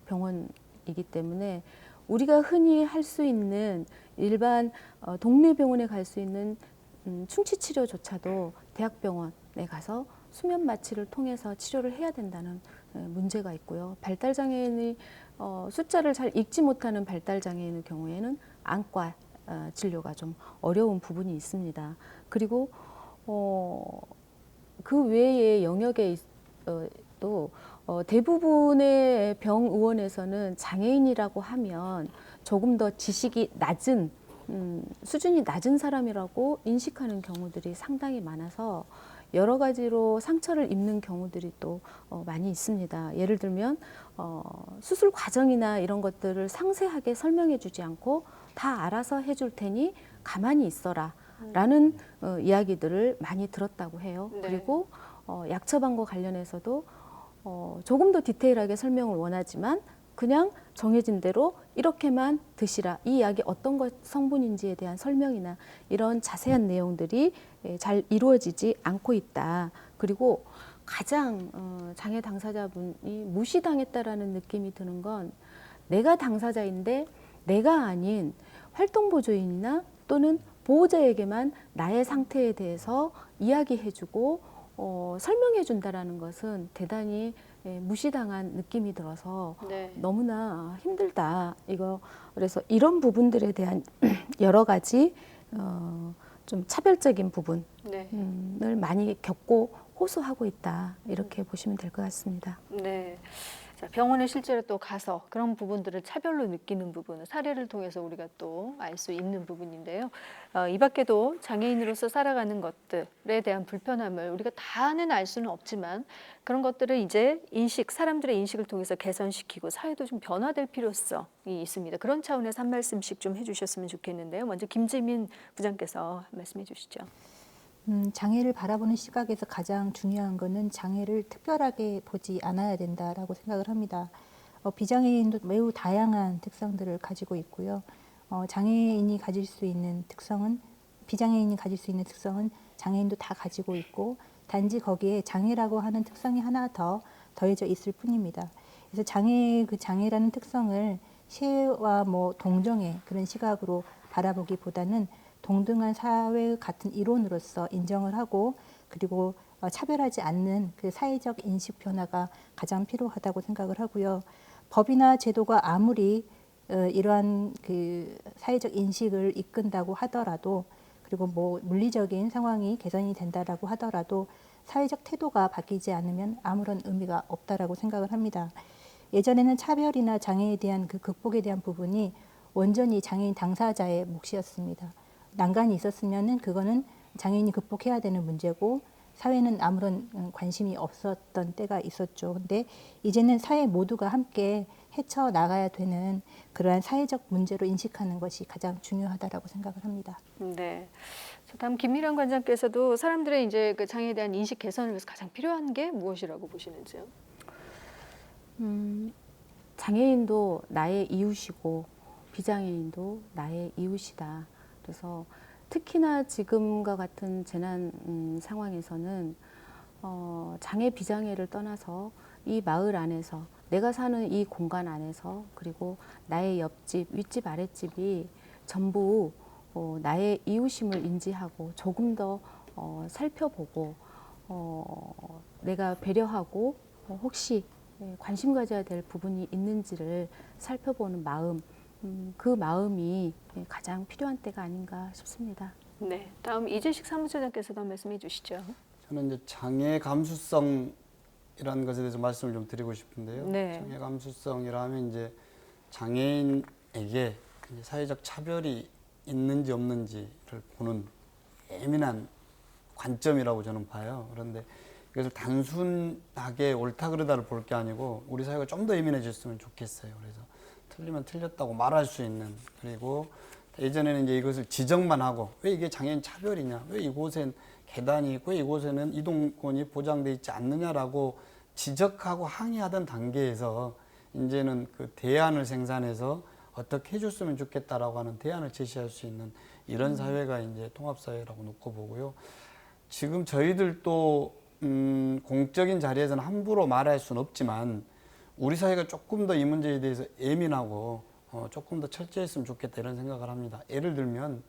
병원이기 때문에 우리가 흔히 할 수 있는 일반 동네 병원에 갈 수 있는 충치 치료조차도 대학병원에 가서 수면 마취를 통해서 치료를 해야 된다는 문제가 있고요. 발달 장애인이 숫자를 잘 읽지 못하는 발달 장애인의 경우에는 안과 진료가 좀 어려운 부분이 있습니다. 그리고 그 외의 영역에 또 대부분의 병의원에서는 장애인이라고 하면 조금 더 지식이 낮은 수준이 낮은 사람이라고 인식하는 경우들이 상당히 많아서 여러 가지로 상처를 입는 경우들이 또 많이 있습니다. 예를 들면 수술 과정이나 이런 것들을 상세하게 설명해 주지 않고 다 알아서 해줄 테니 가만히 있어라 라는 이야기들을 많이 들었다고 해요. 네. 그리고 약 처방과 관련해서도 조금 더 디테일하게 설명을 원하지만 그냥 정해진 대로 이렇게만 드시라. 이 약이 어떤 것 성분인지에 대한 설명이나 이런 자세한 내용들이 잘 이루어지지 않고 있다. 그리고 가장 장애 당사자분이 무시당했다라는 느낌이 드는 건 내가 당사자인데 내가 아닌 활동보조인이나 또는 보호자에게만 나의 상태에 대해서 이야기해주고 설명해준다라는 것은 대단히 무시당한 느낌이 들어서 네. 너무나 힘들다. 그래서 이런 부분들에 대한 여러 가지 좀 차별적인 부분을 네. 많이 겪고 호소하고 있다. 이렇게 보시면 될 것 같습니다. 네. 자, 병원에 실제로 또 가서 그런 부분들을 차별로 느끼는 부분을 사례를 통해서 우리가 또 알 수 있는 부분인데요. 이 밖에도 장애인으로서 살아가는 것들에 대한 불편함을 우리가 다는 알 수는 없지만 그런 것들을 이제 사람들의 인식을 통해서 개선시키고 사회도 좀 변화될 필요성이 있습니다. 그런 차원에서 한 말씀씩 좀 해주셨으면 좋겠는데요. 먼저 김지민 부장께서 한 말씀해 주시죠. 장애를 바라보는 시각에서 가장 중요한 것은 장애를 특별하게 보지 않아야 된다라고 생각을 합니다. 비장애인도 매우 다양한 특성들을 가지고 있고요. 장애인이 가질 수 있는 특성은 비장애인이 가질 수 있는 특성은 장애인도 다 가지고 있고 단지 거기에 장애라고 하는 특성이 하나 더 더해져 있을 뿐입니다. 그래서 장애라는 특성을 시혜와 동정의 그런 시각으로 바라보기보다는 동등한 사회 같은 이론으로서 인정을 하고 그리고 차별하지 않는 그 사회적 인식 변화가 가장 필요하다고 생각을 하고요. 법이나 제도가 아무리 이러한 그 사회적 인식을 이끈다고 하더라도 그리고 물리적인 상황이 개선이 된다라고 하더라도 사회적 태도가 바뀌지 않으면 아무런 의미가 없다라고 생각을 합니다. 예전에는 차별이나 장애에 대한 그 극복에 대한 부분이 온전히 장애인 당사자의 몫이었습니다. 난간이 있었으면은 그거는 장애인이 극복해야 되는 문제고 사회는 아무런 관심이 없었던 때가 있었죠. 근데 이제는 사회 모두가 함께 헤쳐나가야 되는 그러한 사회적 문제로 인식하는 것이 가장 중요하다라고 생각을 합니다. 네. 다음 김미란 관장께서도 사람들의 이제 그 장애에 대한 인식 개선을 위해서 가장 필요한 게 무엇이라고 보시는지요? 장애인도 나의 이웃이고 비장애인도 나의 이웃이다. 그래서 특히나 지금과 같은 재난 상황에서는 장애 비장애를 떠나서 이 마을 안에서 내가 사는 이 공간 안에서 그리고 나의 옆집, 윗집, 아랫집이 전부 나의 이웃임을 인지하고 조금 더 살펴보고 내가 배려하고 혹시 관심 가져야 될 부분이 있는지를 살펴보는 마음, 그 마음이 가장 필요한 때가 아닌가 싶습니다. 네. 다음 이재식 사무처장께서도 한 말씀해 주시죠. 저는 이제 장애 감수성이라는 것에 대해서 말씀을 좀 드리고 싶은데요. 네. 장애 감수성이라면 이제 장애인에게 이제 사회적 차별이 있는지 없는지를 보는 예민한 관점이라고 저는 봐요. 그런데 이것을 단순하게 옳다 그르다를 볼 게 아니고 우리 사회가 좀 더 예민해졌으면 좋겠어요. 그래서 틀리면 틀렸다고 말할 수 있는, 그리고 예전에는 이제 이것을 지적만 하고 왜 이게 장애인 차별이냐, 왜 이곳엔 계단이 있고 이곳에는 이동권이 보장돼 있지 않느냐라고 지적하고 항의하던 단계에서 이제는 그 대안을 생산해서 어떻게 해줬으면 좋겠다라고 하는 대안을 제시할 수 있는 이런 사회가 이제 통합사회라고 놓고 보고요. 지금 저희들도 공적인 자리에서는 함부로 말할 수는 없지만 우리 사회가 조금 더 이 문제에 대해서 예민하고 조금 더 철저했으면 좋겠다 이런 생각을 합니다. 예를 들면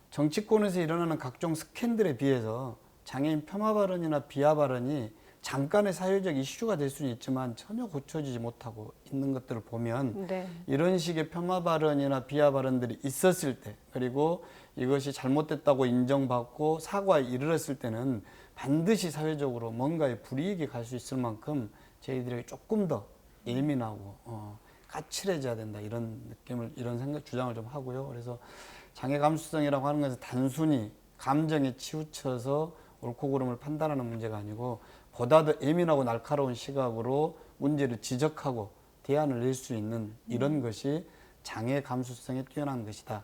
정치권에서 일어나는 각종 스캔들에 비해서 장애인 폄하 발언이나 비하 발언이 잠깐의 사회적 이슈가 될 수는 있지만 전혀 고쳐지지 못하고 있는 것들을 보면 네. 이런 식의 폄하 발언이나 비하 발언들이 있었을 때 그리고 이것이 잘못됐다고 인정받고 사과에 이르렀을 때는 반드시 사회적으로 뭔가의 불이익이 갈 수 있을 만큼 저희들에게 조금 더 예민하고 까칠해져야 된다 이런 느낌을 이런 생각 주장을 좀 하고요. 그래서 장애 감수성이라고 하는 것은 단순히 감정에 치우쳐서 옳고 그름을 판단하는 문제가 아니고 보다 더 예민하고 날카로운 시각으로 문제를 지적하고 대안을 낼 수 있는 이런 것이 장애 감수성에 뛰어난 것이다.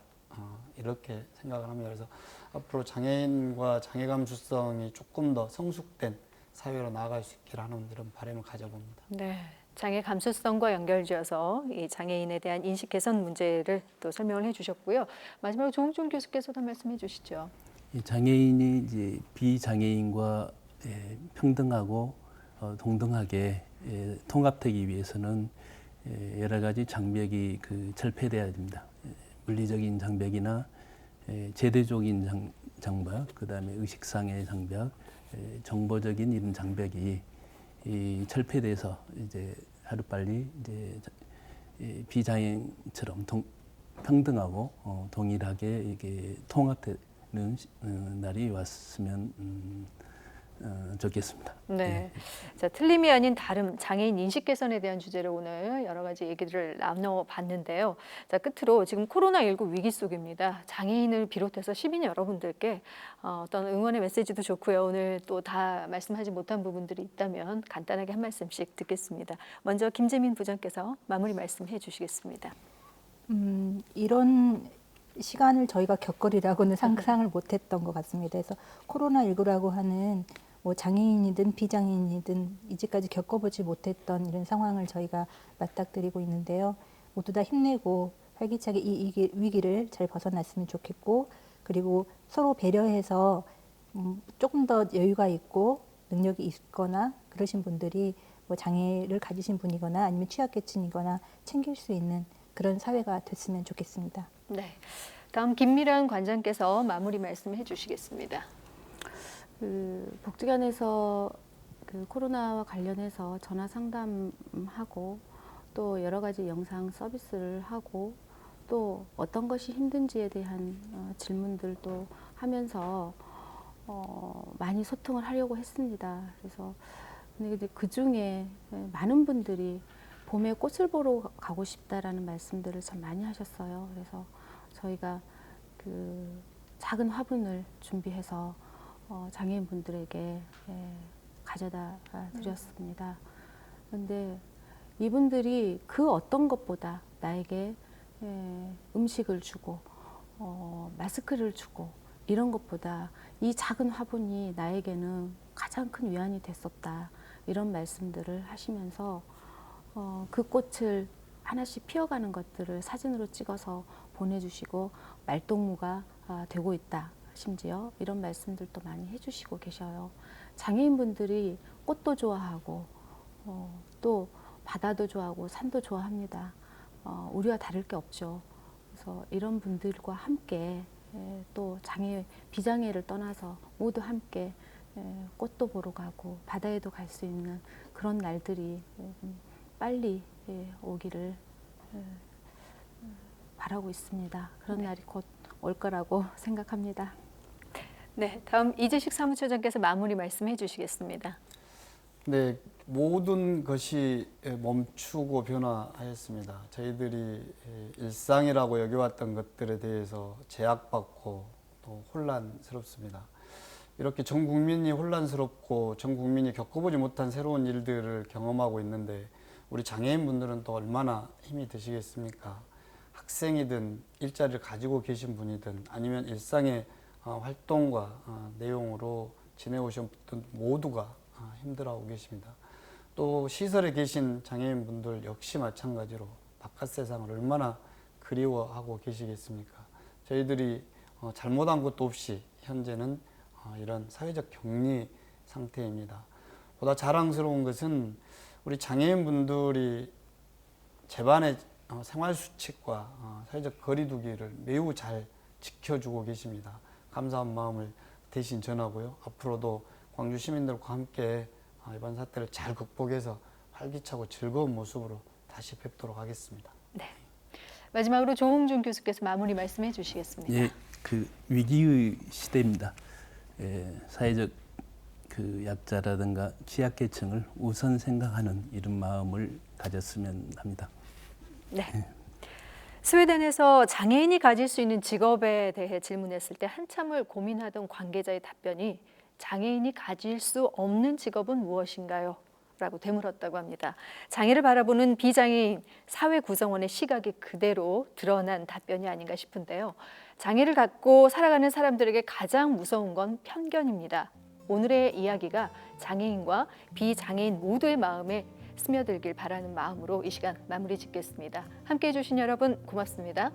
이렇게 생각을 합니다. 그래서 앞으로 장애인과 장애 감수성이 조금 더 성숙된 사회로 나아갈 수 있기를 하는 이런 바람을 가져봅니다. 네. 장애 감수성과 연결지어서 이 장애인에 대한 인식 개선 문제를 또 설명을 해주셨고요. 마지막으로 조홍준 교수께서도 말씀해 주시죠. 이 장애인이 이제 비장애인과 평등하고 동등하게 통합되기 위해서는 여러 가지 장벽이 철폐돼야 됩니다. 물리적인 장벽이나 제도적인 장벽, 그다음에 의식상의 장벽, 정보적인 이런 장벽이 철폐돼서 이제 하루빨리 이제 비장애인처럼 평등하고 동일하게 이게 통합되는 날이 왔으면 좋겠습니다. 네. 자, 틀림이 아닌 다름, 장애인 인식 개선에 대한 주제로 오늘 여러 가지 얘기들을 나눠봤는데요. 자, 끝으로 지금 코로나19 위기 속입니다. 장애인을 비롯해서 시민 여러분들께 어떤 응원의 메시지도 좋고요. 오늘 또 다 말씀하지 못한 부분들이 있다면 간단하게 한 말씀씩 듣겠습니다. 먼저 김재민 부장께서 마무리 말씀해 주시겠습니다. 이런 시간을 저희가 겪으리라고는 상상을 못했던 것 같습니다. 그래서 코로나19라고 하는 뭐 장애인이든 비장애인이든 이제까지 겪어보지 못했던 이런 상황을 저희가 맞닥뜨리고 있는데요. 모두 다 힘내고 활기차게 이 위기를 잘 벗어났으면 좋겠고, 그리고 서로 배려해서 조금 더 여유가 있고 능력이 있거나 그러신 분들이 뭐 장애를 가지신 분이거나 아니면 취약계층이거나 챙길 수 있는 그런 사회가 됐으면 좋겠습니다. 네. 다음 김미란 관장께서 마무리 말씀해 주시겠습니다. 복지관에서 코로나와 관련해서 전화 상담하고 또 여러 가지 영상 서비스를 하고 또 어떤 것이 힘든지에 대한 질문들도 하면서 많이 소통을 하려고 했습니다. 그래서 근데 그 중에 많은 분들이 봄에 꽃을 보러 가고 싶다라는 말씀들을 참 많이 하셨어요. 그래서 저희가 작은 화분을 준비해서 장애인분들에게 가져다 드렸습니다. 그런데 이분들이 그 어떤 것보다 나에게 음식을 주고 마스크를 주고 이런 것보다 이 작은 화분이 나에게는 가장 큰 위안이 됐었다. 이런 말씀들을 하시면서 그 꽃을 하나씩 피어가는 것들을 사진으로 찍어서 보내주시고 말동무가 되고 있다. 심지어 이런 말씀들도 많이 해주시고 계셔요. 장애인분들이 꽃도 좋아하고 또 바다도 좋아하고 산도 좋아합니다. 우리와 다를 게 없죠. 그래서 이런 분들과 함께 또 비장애를 떠나서 모두 함께 꽃도 보러 가고 바다에도 갈 수 있는 그런 날들이 빨리 오기를 바라고 있습니다. 그런 날이 곧 올 거라고 생각합니다. 네, 다음 이재식 사무처장께서 마무리 말씀해 주시겠습니다. 네, 모든 것이 멈추고 변화하였습니다. 저희들이 일상이라고 여겨왔던 것들에 대해서 제약받고 또 혼란스럽습니다. 이렇게 전 국민이 혼란스럽고 전 국민이 겪어보지 못한 새로운 일들을 경험하고 있는데 우리 장애인분들은 또 얼마나 힘이 드시겠습니까? 학생이든 일자리를 가지고 계신 분이든 아니면 일상의 활동과 내용으로 지내오신 모두가 힘들어하고 계십니다. 또 시설에 계신 장애인분들 역시 마찬가지로 바깥 세상을 얼마나 그리워하고 계시겠습니까? 저희들이 잘못한 것도 없이 현재는 이런 사회적 격리 상태입니다. 보다 자랑스러운 것은 우리 장애인분들이 집안의 생활 수칙과 사회적 거리두기를 매우 잘 지켜주고 계십니다. 감사한 마음을 대신 전하고요. 앞으로도 광주 시민들과 함께 이번 사태를 잘 극복해서 활기차고 즐거운 모습으로 다시 뵙도록 하겠습니다. 네. 마지막으로 조홍준 교수께서 마무리 말씀해 주시겠습니다. 예, 그 위기의 시대입니다. 사회적 그 약자라든가 취약계층을 우선 생각하는 이런 마음을 가졌으면 합니다. 네. 스웨덴에서 장애인이 가질 수 있는 직업에 대해 질문했을 때 한참을 고민하던 관계자의 답변이 장애인이 가질 수 없는 직업은 무엇인가요? 라고 되물었다고 합니다. 장애를 바라보는 비장애인 사회 구성원의 시각이 그대로 드러난 답변이 아닌가 싶은데요. 장애를 갖고 살아가는 사람들에게 가장 무서운 건 편견입니다. 오늘의 이야기가 장애인과 비장애인 모두의 마음에 스며들길 바라는 마음으로 이 시간 마무리 짓겠습니다. 함께해 주신 여러분 고맙습니다.